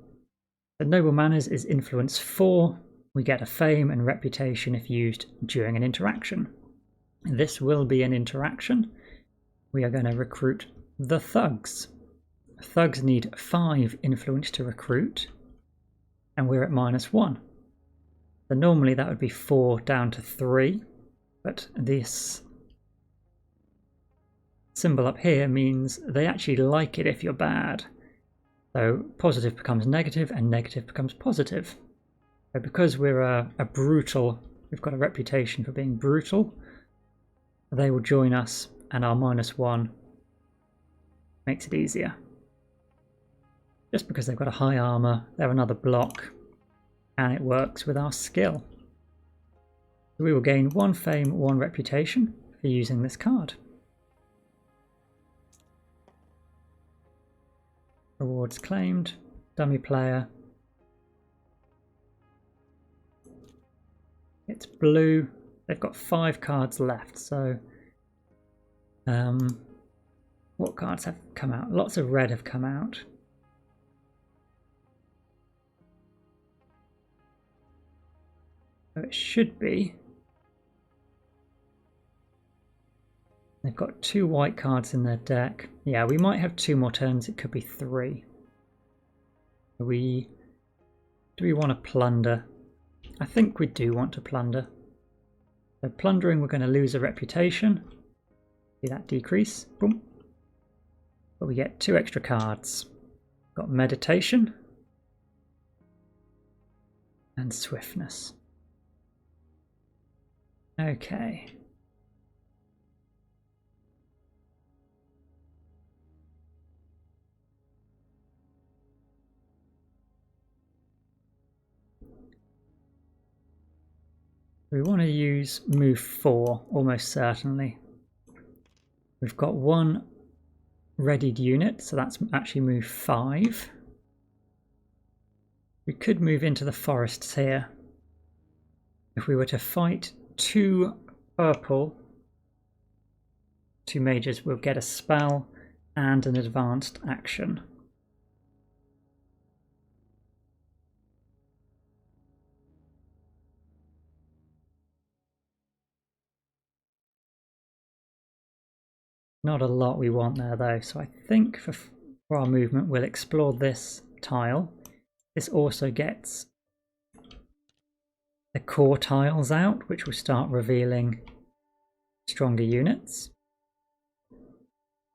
Noble Manners is influence 4. We get a fame and reputation if used during an interaction. This will be an interaction. We are going to recruit the thugs. Thugs need 5 influence to recruit, and we're at -1. So normally that would be 4 down to 3, but this symbol up here means they actually like it if you're bad. So positive becomes negative and negative becomes positive. So because we're a brutal, we've got a reputation for being brutal, they will join us, and our -1 makes it easier. Just because they've got a high armor, they're another block, and it works with our skill. So we will gain 1 fame, 1 reputation for using this card. Rewards claimed, dummy player. It's blue. They've got 5 cards left, so what cards have come out? Lots of red have come out. So it should be. They've got 2 white cards in their deck. Yeah, we might have 2 more turns. It could be 3. Do we want to plunder? I think we do want to plunder. So plundering, we're going to lose a reputation. See that decrease? Boom. but we get 2 extra cards. Got meditation and swiftness. Okay. We want to use move 4 almost certainly. We've got 1 readied unit, so that's actually move 5. We could move into the forests here. If we were to fight 2 purple, 2 mages, we'll get a spell and an advanced action. Not a lot we want there though, so I think for our movement we'll explore this tile. This also gets the core tiles out, which will start revealing stronger units.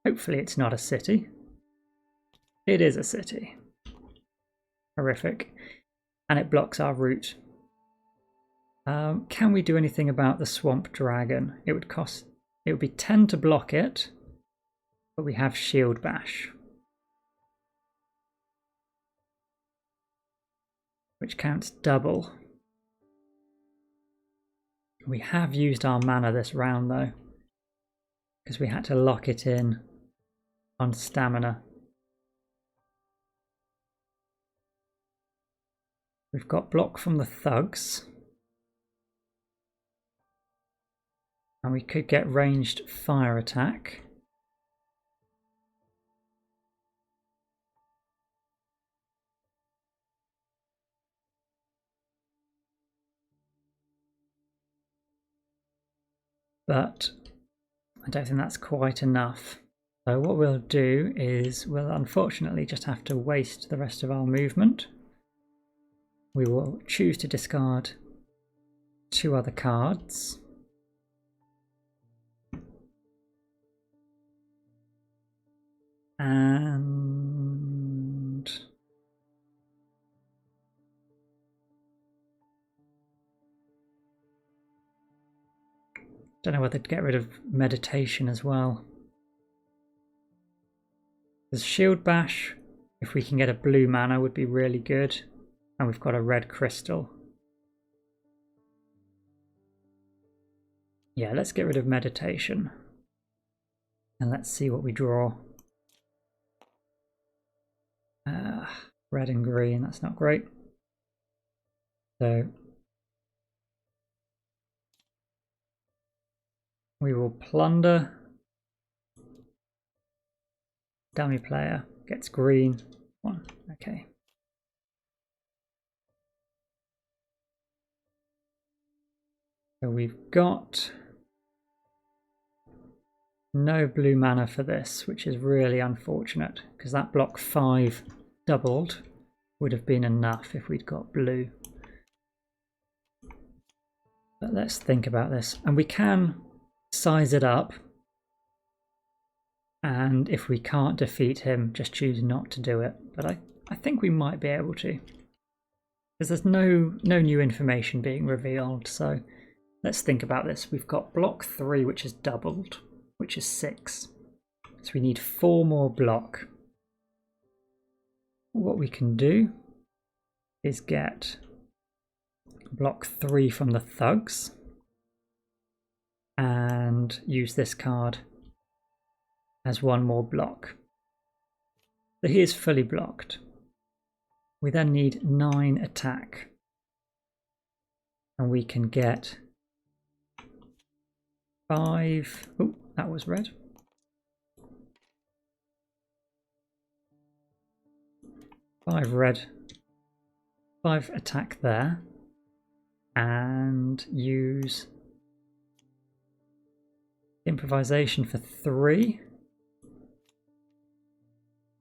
Hopefully it's not a city. It is a city. Horrific. And it blocks our route. Can we do anything about the swamp dragon? It would be 10 to block it, but we have shield bash, which counts double. We have used our mana this round though, because we had to lock it in on stamina. We've got block from the thugs, and we could get ranged fire attack. But I don't think that's quite enough. So what we'll do is we'll unfortunately just have to waste the rest of our movement. We will choose to discard 2 other cards. And don't know whether to get rid of meditation as well. There's shield bash, if we can get a blue mana, would be really good. And we've got a red crystal. Yeah, let's get rid of meditation. And let's see what we draw. Red and green, that's not great. So we will plunder. Dummy player gets green. 1, okay. So we've got no blue mana for this, which is really unfortunate, because that block 5 doubled would have been enough if we'd got blue. But let's think about this. And we can size it up. And if we can't defeat him, just choose not to do it. But I think we might be able to, because there's no new information being revealed. So let's think about this. We've got block 3, which is doubled, which is 6. So we need 4 more block. What we can do is get block 3 from the thugs and use this card as 1 more block. So he is fully blocked. We then need 9 attack, and we can get 5. Oh, that was red. 5 red, 5 attack there, and use improvisation for 3.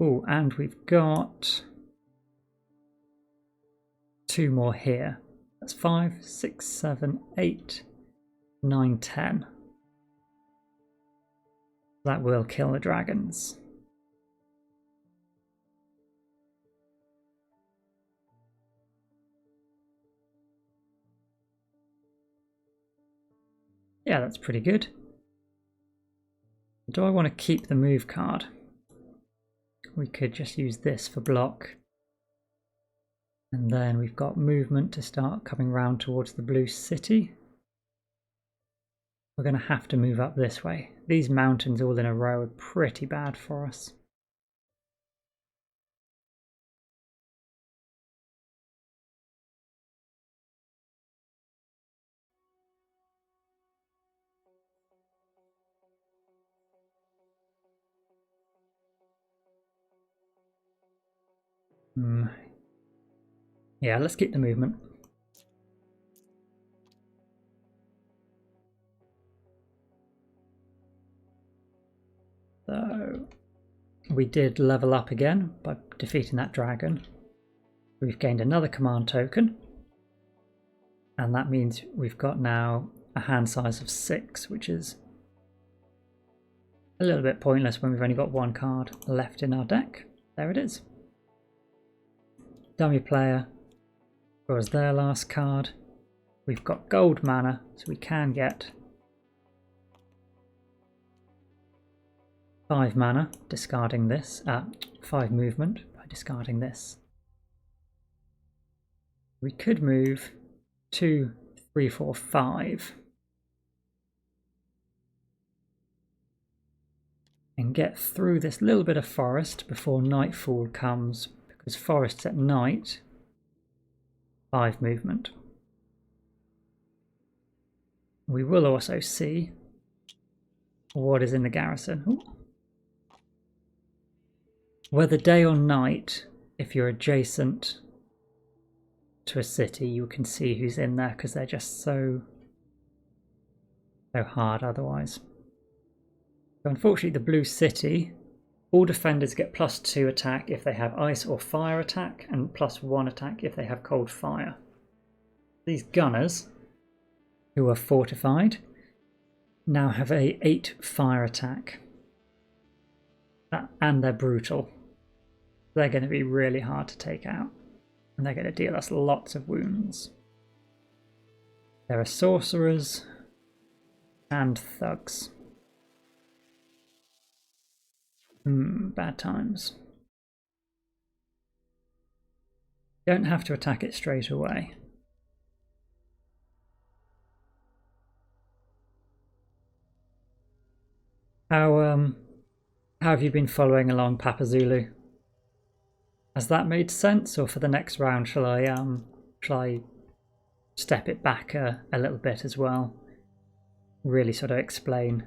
Oh, and we've got 2 more here. That's 5, 6, 7, 8, 9, 10. That will kill the dragons. Yeah, that's pretty good. Do I want to keep the move card? We could just use this for block. And then we've got movement to start coming round towards the blue city. We're going to have to move up this way. These mountains all in a row are pretty bad for us. Yeah, let's keep the movement. So we did level up again by defeating that dragon. We've gained another command token. And that means we've got now a hand size of 6, which is a little bit pointless when we've only got one card left in our deck. There it is. Dummy player draws their last card. We've got gold mana, so we can get 5 mana discarding this, 5 movement by discarding this. We could move 2, 3, 4, 5 and get through this little bit of forest before nightfall comes, because forests at night, 5 movement. We will also see what is in the garrison. Ooh. Whether day or night, if you're adjacent to a city, you can see who's in there because they're just so hard otherwise. So unfortunately, the blue city, all defenders get +2 attack if they have ice or fire attack, and +1 attack if they have cold fire. These gunners, who are fortified, now have a 8 fire attack. And they're brutal. They're going to be really hard to take out. And they're going to deal us lots of wounds. There are sorcerers and thugs. Bad times. Don't have to attack it straight away. How have you been following along, Papa Zulu? Has that made sense, or for the next round shall I step it back a little bit as well? Really sort of explain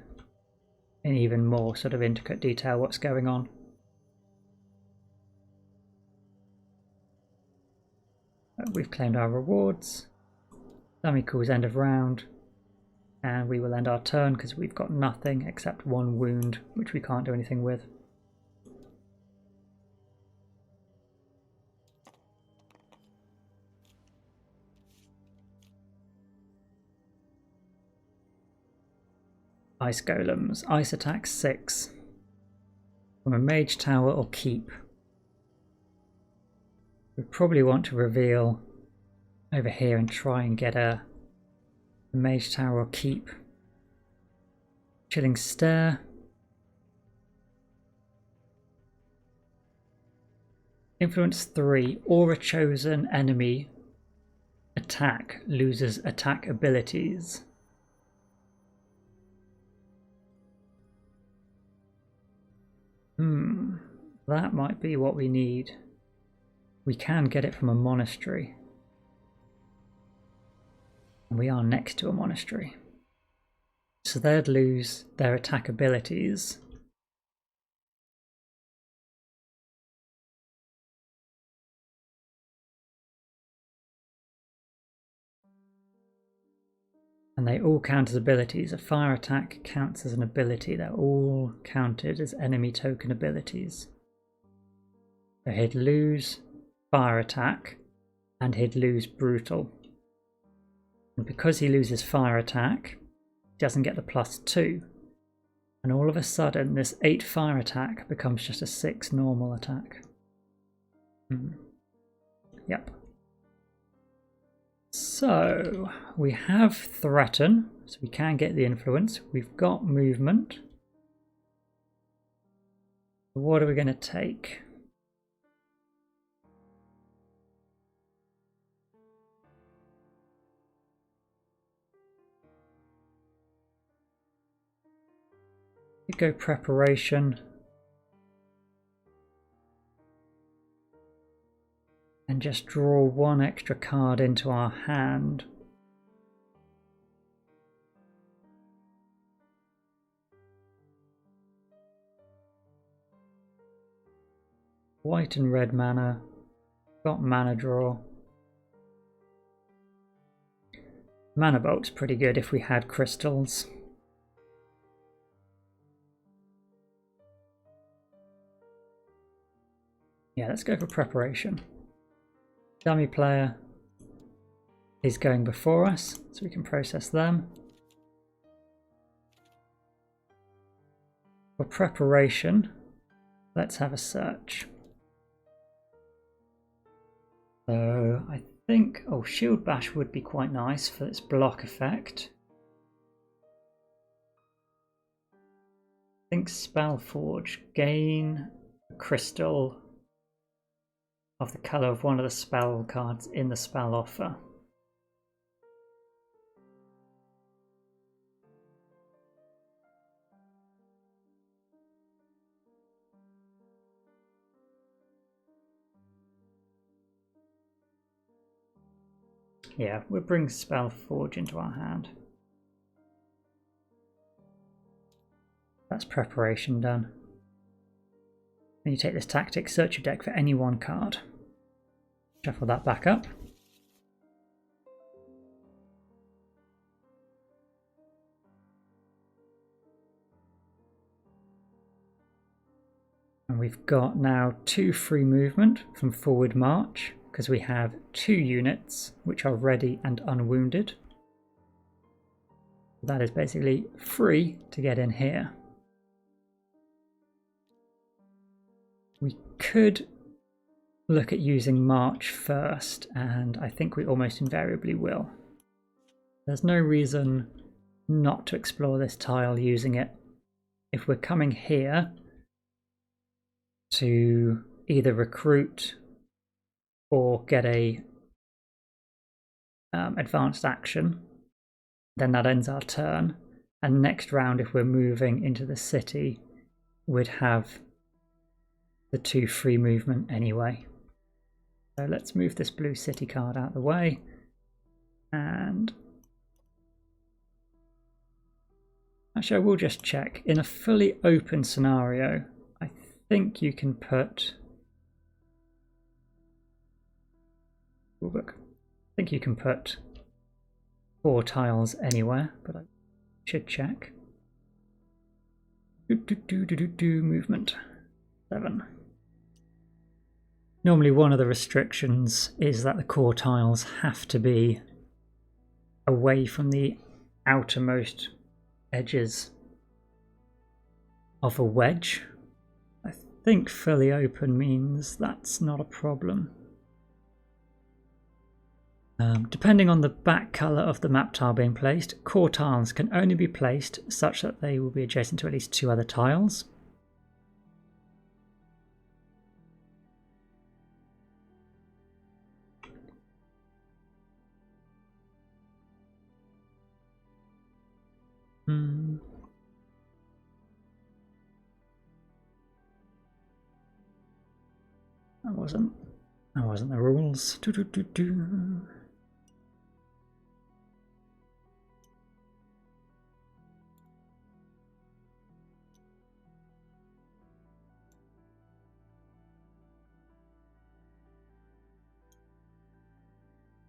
in even more sort of intricate detail what's going on. We've claimed our rewards. Dummy calls end of round. And we will end our turn because we've got nothing except 1 wound, which we can't do anything with. Ice golems. Ice attack 6. From a mage tower or keep. We probably want to reveal over here and try and get a mage tower or keep. Chilling stare. Influence 3. Or a chosen enemy attack loses attack abilities. That might be what we need. We can get it from a monastery. And we are next to a monastery. So they'd lose their attack abilities. And they all count as abilities. A fire attack counts as an ability. They're all counted as enemy token abilities. So he'd lose fire attack and he'd lose brutal. And because he loses fire attack, he doesn't get the +2. And all of a sudden this 8 fire attack becomes just a 6 normal attack. Yep. So we have threaten, so we can get the influence. We've got movement. What are we going to take? We go preparation. And just draw one extra card into our hand. White and red mana. Got mana draw. Mana bolt's pretty good if we had crystals. Yeah, let's go for preparation. Dummy player is going before us, so we can process them. For preparation, let's have a search. So I think, oh, Shield Bash would be quite nice for its block effect. I think Spellforge, gain a crystal of the colour of one of the spell cards in the spell offer. Yeah, we'll bring Spellforge into our hand. That's preparation done. Then you take this tactic, search your deck for any one card. Shuffle that back up. And we've got now 2 free movement from forward march, because we have 2 units which are ready and unwounded. That is basically free to get in here. We could look at using March first, and I think we almost invariably will. There's no reason not to explore this tile using it. If we're coming here to either recruit or get a advanced action, then that ends our turn. And next round, if we're moving into the city, we'd have the 2 free movement anyway. So let's move this blue city card out of the way. And actually, I will just check. In a fully open scenario, I think you can put... Oh, look. I think you can put 4 tiles anywhere, but I should check. Movement 7. Normally one of the restrictions is that the core tiles have to be away from the outermost edges of a wedge. I think fully open means that's not a problem. Depending on the back colour of the map tile being placed, core tiles can only be placed such that they will be adjacent to at least 2 other tiles. That wasn't the rules.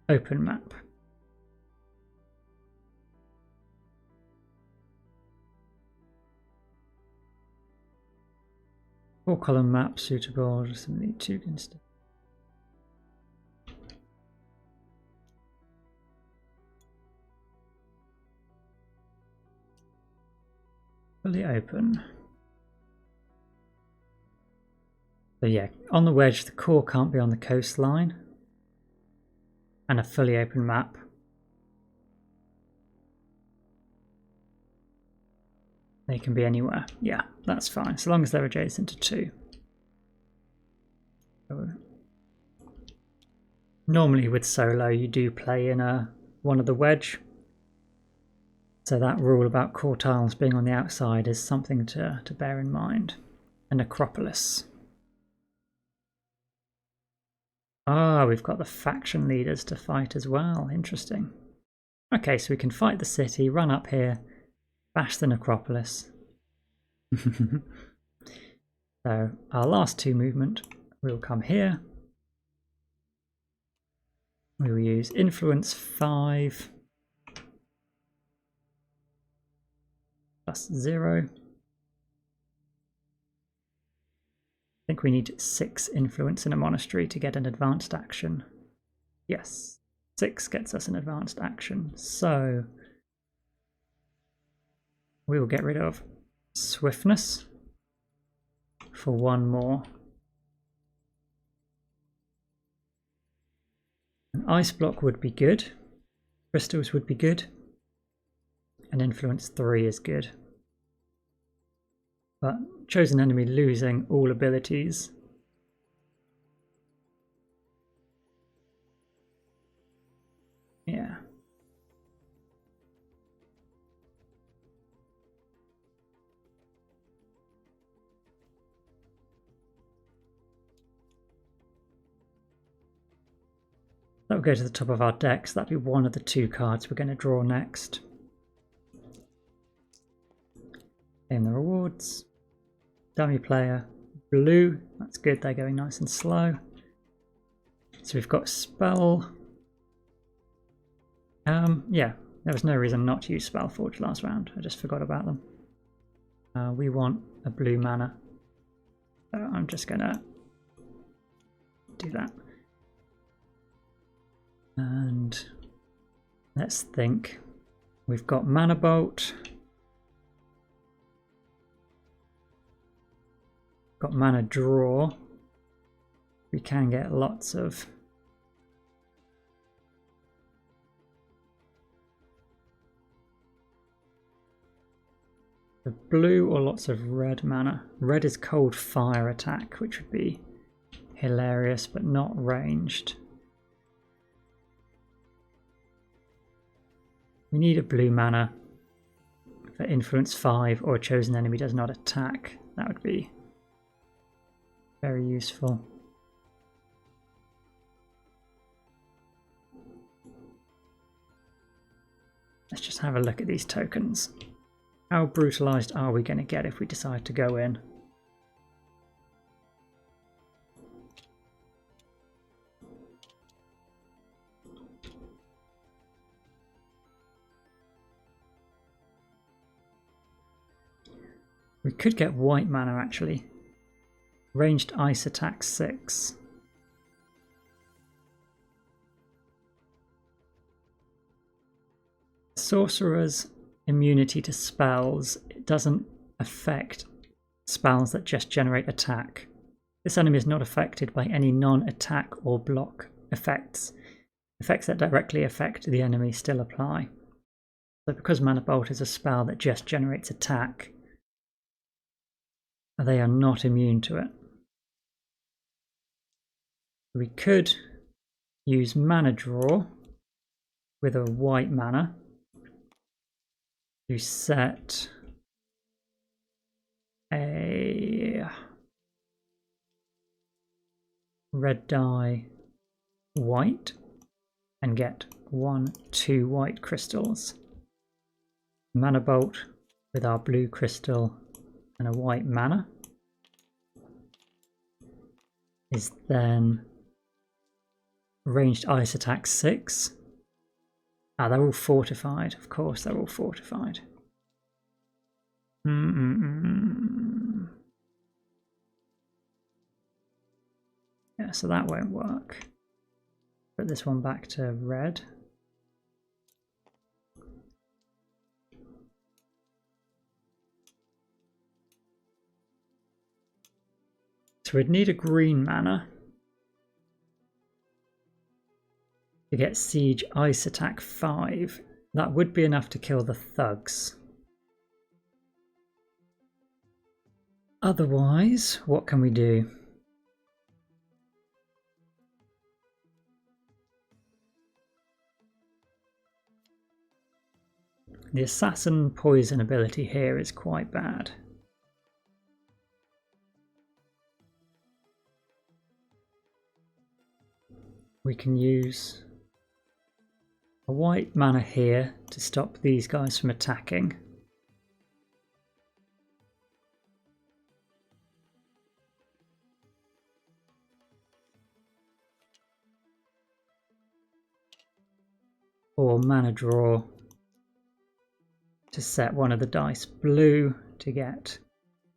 Open map. Four-column map suitable. Just need 2 instead. Fully open. So yeah, on the wedge, the core can't be on the coastline. And a fully open map. They can be anywhere. Yeah, that's fine, so long as they're adjacent to 2. So, normally with solo you do play in one of the wedge. So that rule about core tiles being on the outside is something to bear in mind. A necropolis. Ah, we've got the faction leaders to fight as well. Interesting. Okay, so we can fight the city, run up here, bash the necropolis. So our last 2 movement, we'll come here. We will use influence 5 plus 0. I think we need 6 influence in a monastery to get an advanced action. Yes, 6 gets us an advanced action. So we will get rid of swiftness for 1 more. An ice block would be good. Crystals would be good. And influence 3 is good. But chosen enemy losing all abilities. Yeah. That will go to the top of our deck, so that'll be one of the 2 cards we're going to draw next. In the rewards. Dummy player. Blue. That's good, they're going nice and slow. So we've got spell. Yeah, there was no reason not to use Spellforge last round. I just forgot about them. We want a blue mana. So I'm just going to do that. And let's think. We've got Mana Bolt. Got Mana Draw. We can get lots of the blue or lots of red mana. Red is cold fire attack, which would be hilarious but not ranged. We need a blue mana for influence 5 or a chosen enemy does not attack. That would be very useful. Let's just have a look at these tokens. How brutalized are we going to get if we decide to go in? We could get white mana actually. Ranged ice attack 6. Sorcerer's immunity to spells, it doesn't affect spells that just generate attack. This enemy is not affected by any non-attack or block effects. Effects that directly affect the enemy still apply. So because Mana Bolt is a spell that just generates attack, they are not immune to it. We could use Mana Draw with a white mana to set a red die white and get 1/2 white crystals. Mana Bolt with our blue crystal and a white mana is then ranged ice attack 6. Ah, they're all fortified. Of course, they're all fortified. Yeah, so that won't work. Put this one back to red. So we'd need a green mana to get Siege Ice Attack 5. That would be enough to kill the thugs. Otherwise, what can we do? The assassin poison ability here is quite bad. We can use a white mana here to stop these guys from attacking. Or mana draw to set one of the dice blue to get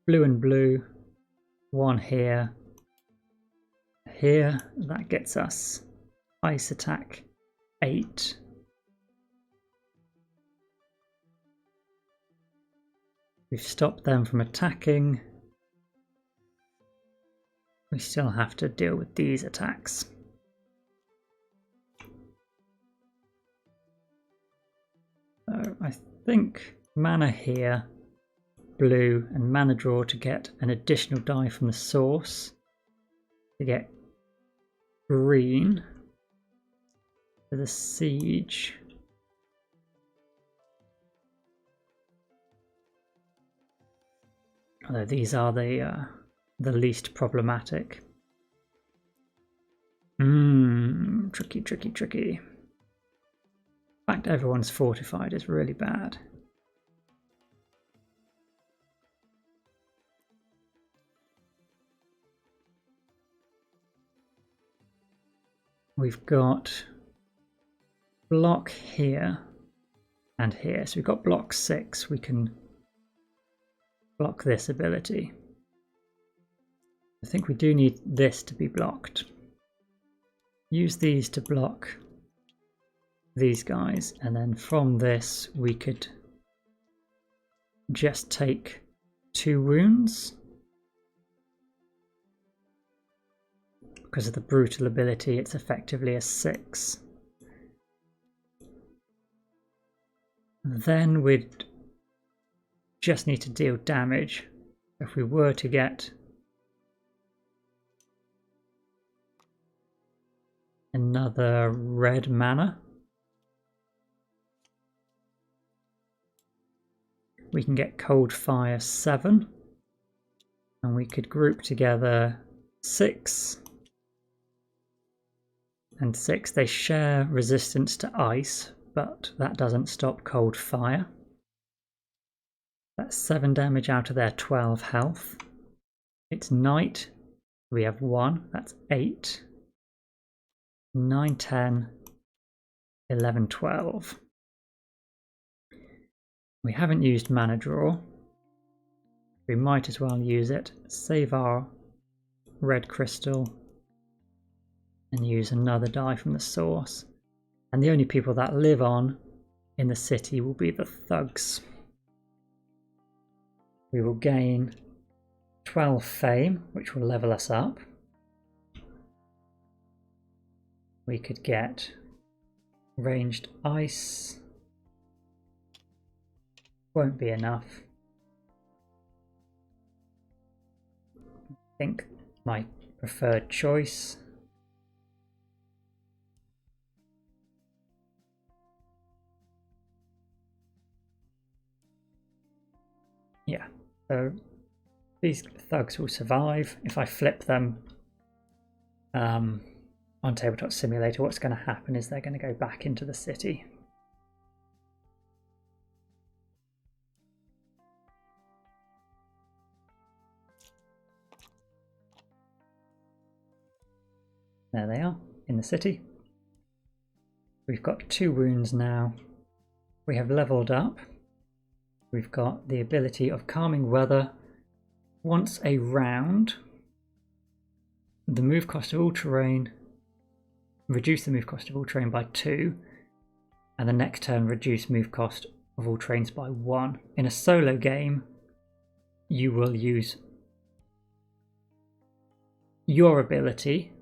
blue and blue. One here. Here, that gets us ice attack 8. We've stopped them from attacking. We still have to deal with these attacks. So I think mana here, blue, and mana draw to get an additional die from the source. To get green for the siege. Although these are the least problematic. Tricky, tricky, tricky. The fact everyone's fortified is really bad. We've got block here and here. So we've got block 6. We can block this ability. I think we do need this to be blocked. Use these to block these guys, and then from this we could just take 2 wounds. Because of the brutal ability, it's effectively a 6. Then we'd just need to deal damage. If we were to get another red mana, we can get cold fire 7, and we could group together 6 and 6. They share resistance to ice, but that doesn't stop cold fire. That's 7 damage out of their 12 health. It's night. We have 1. That's 8. 9, 10, 11, 12. We haven't used mana draw. We might as well use it. Save our red crystal and use another die from the source. And the only people that live on in the city will be the thugs. We will gain 12 fame, which will level us up. We could get ranged ice. Won't be enough. I think my preferred choice. Yeah, so these thugs will survive. If I flip them on Tabletop Simulator, what's going to happen is they're going to go back into the city. There they are, in the city. We've got 2 wounds now. We have leveled up. We've got the ability of calming weather. Once a round, the move cost of all terrain, reduce the move cost of all terrain by 2, and the next turn reduce move cost of all terrains by 1. In a solo game, you will use your ability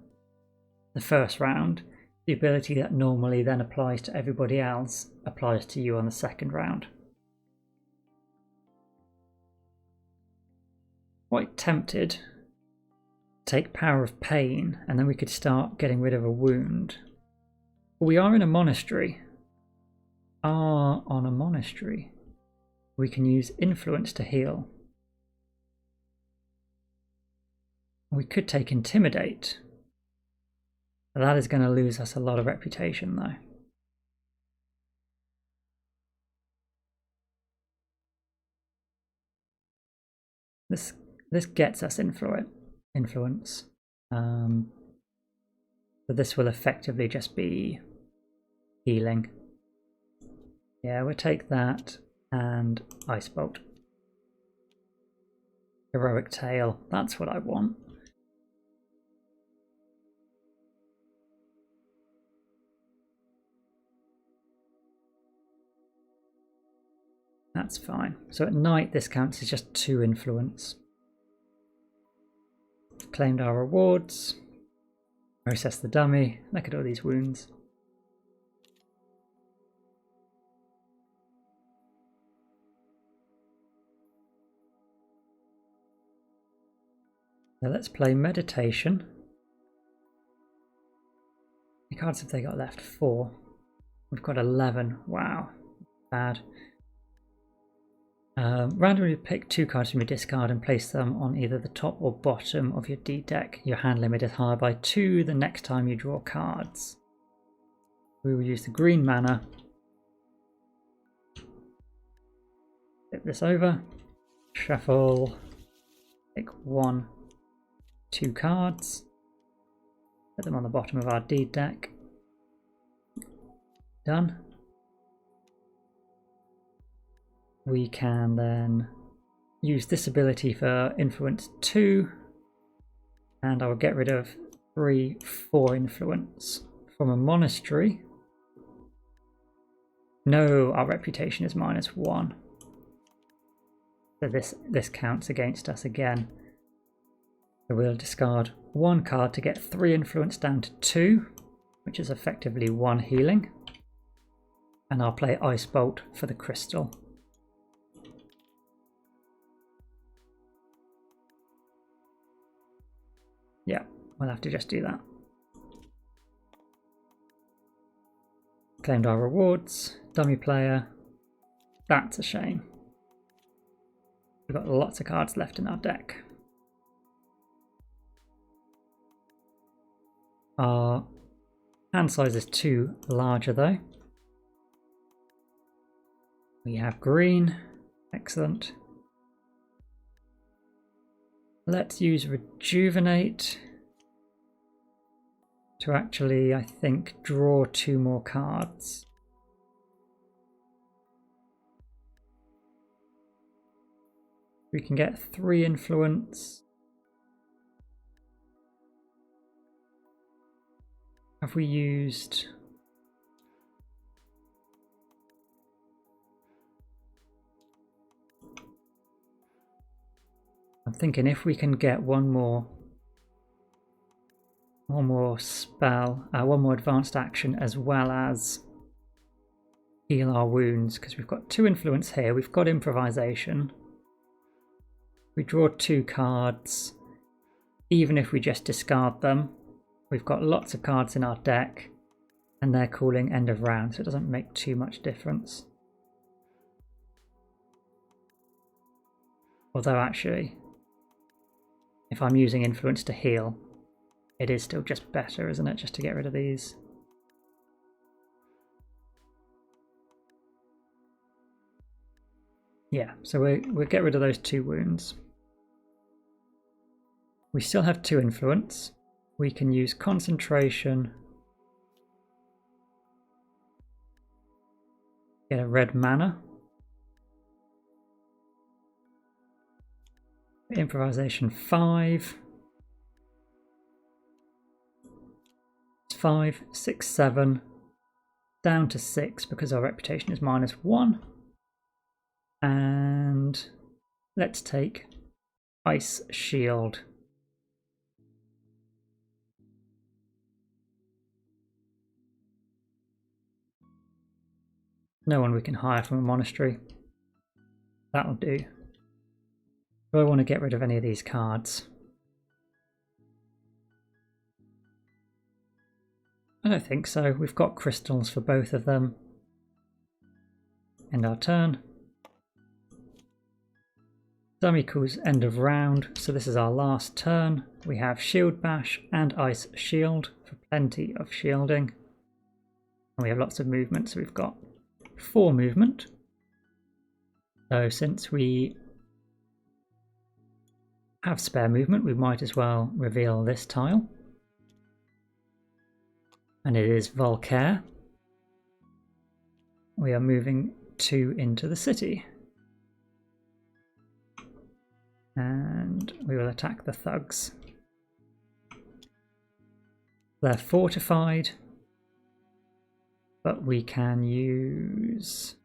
the first round. The ability that normally then applies to everybody else applies to you on the second round. Quite tempted to take Power of Pain, and then we could start getting rid of a wound. But we are in a monastery. On a monastery. We can use Influence to heal. We could take Intimidate. That is going to lose us a lot of reputation, though. This gets us influence. So this will effectively just be healing. Yeah, we'll take that and Ice Bolt. Heroic Tail, that's what I want. That's fine. So at night this counts as just 2 influence. Claimed our rewards. Process the dummy. Look at all these wounds. So let's play Meditation. How many cards have they got left? 4. We've got 11. Wow. Bad. Randomly pick 2 cards from your discard and place them on either the top or bottom of your D deck. Your hand limit is higher by 2 the next time you draw cards. We will use the green mana. Flip this over. Shuffle. Pick 1, 2 cards. Put them on the bottom of our D deck. Done. We can then use this ability for Influence 2, and I will get rid of 3, 4 influence from a monastery. No, our reputation is -1. So this counts against us again. So we'll discard 1 card to get 3 influence down to 2, which is effectively 1 healing. And I'll play Ice Bolt for the crystal. Yeah, we'll have to just do that. Claimed our rewards. Dummy player. That's a shame. We've got lots of cards left in our deck. Our hand size is too larger though. We have green. Excellent. Let's use Rejuvenate to actually, I think, draw 2 more cards. We can get 3 influence. Have we used... I'm thinking if we can get one more spell, one more advanced action, as well as heal our wounds, because we've got 2 influence here. We've got improvisation. We draw 2 cards. Even if we just discard them, we've got lots of cards in our deck, and they're calling end of round, so it doesn't make too much difference. Although actually, if I'm using influence to heal, it is still just better, isn't it? Just to get rid of these. Yeah, so we'll get rid of those 2 wounds. We still have 2 influence. We can use concentration. Get a red mana. Improvisation 5. 5, 6, 7. Down to 6 because our reputation is -1. And let's take Ice Shield. No one we can hire from a monastery. That'll do. Do I want to get rid of any of these cards? I don't think so. We've got crystals for both of them. End our turn. Sum equals end of round, so this is our last turn. We have Shield Bash and Ice Shield for plenty of shielding. And we have lots of movement, so we've got 4 movement. So since we have spare movement, we might as well reveal this tile. And it is Volcair. We are moving 2 into the city. And we will attack the thugs. They're fortified, but we can use...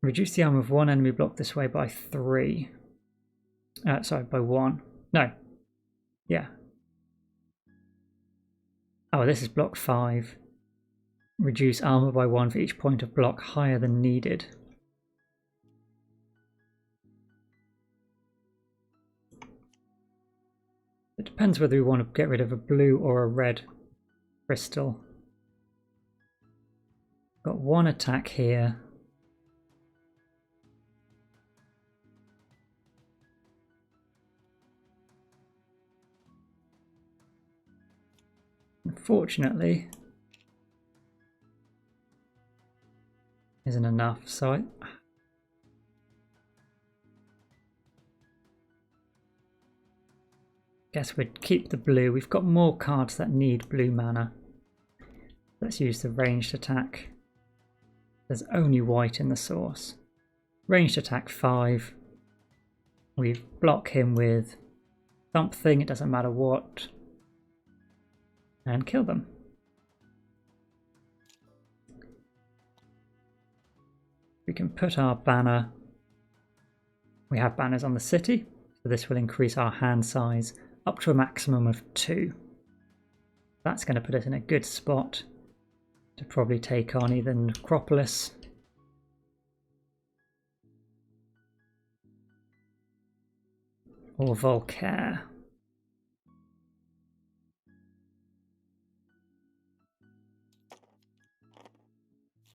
reduce the armor of one enemy block this way by 3. Sorry, by 1. No. Yeah. Oh, this is block 5. Reduce armor by 1 for each point of block higher than needed. It depends whether we want to get rid of a blue or a red crystal. Got 1 attack here. Unfortunately, isn't enough, so I guess we'd keep the blue. We've got more cards that need blue mana. Let's use the ranged attack. There's only white in the source. Ranged attack 5. We block him with something, it doesn't matter what. And kill them. We can put our banner. We have banners on the city, so this will increase our hand size up to a maximum of 2. That's going to put us in a good spot to probably take on either Necropolis or Volcair.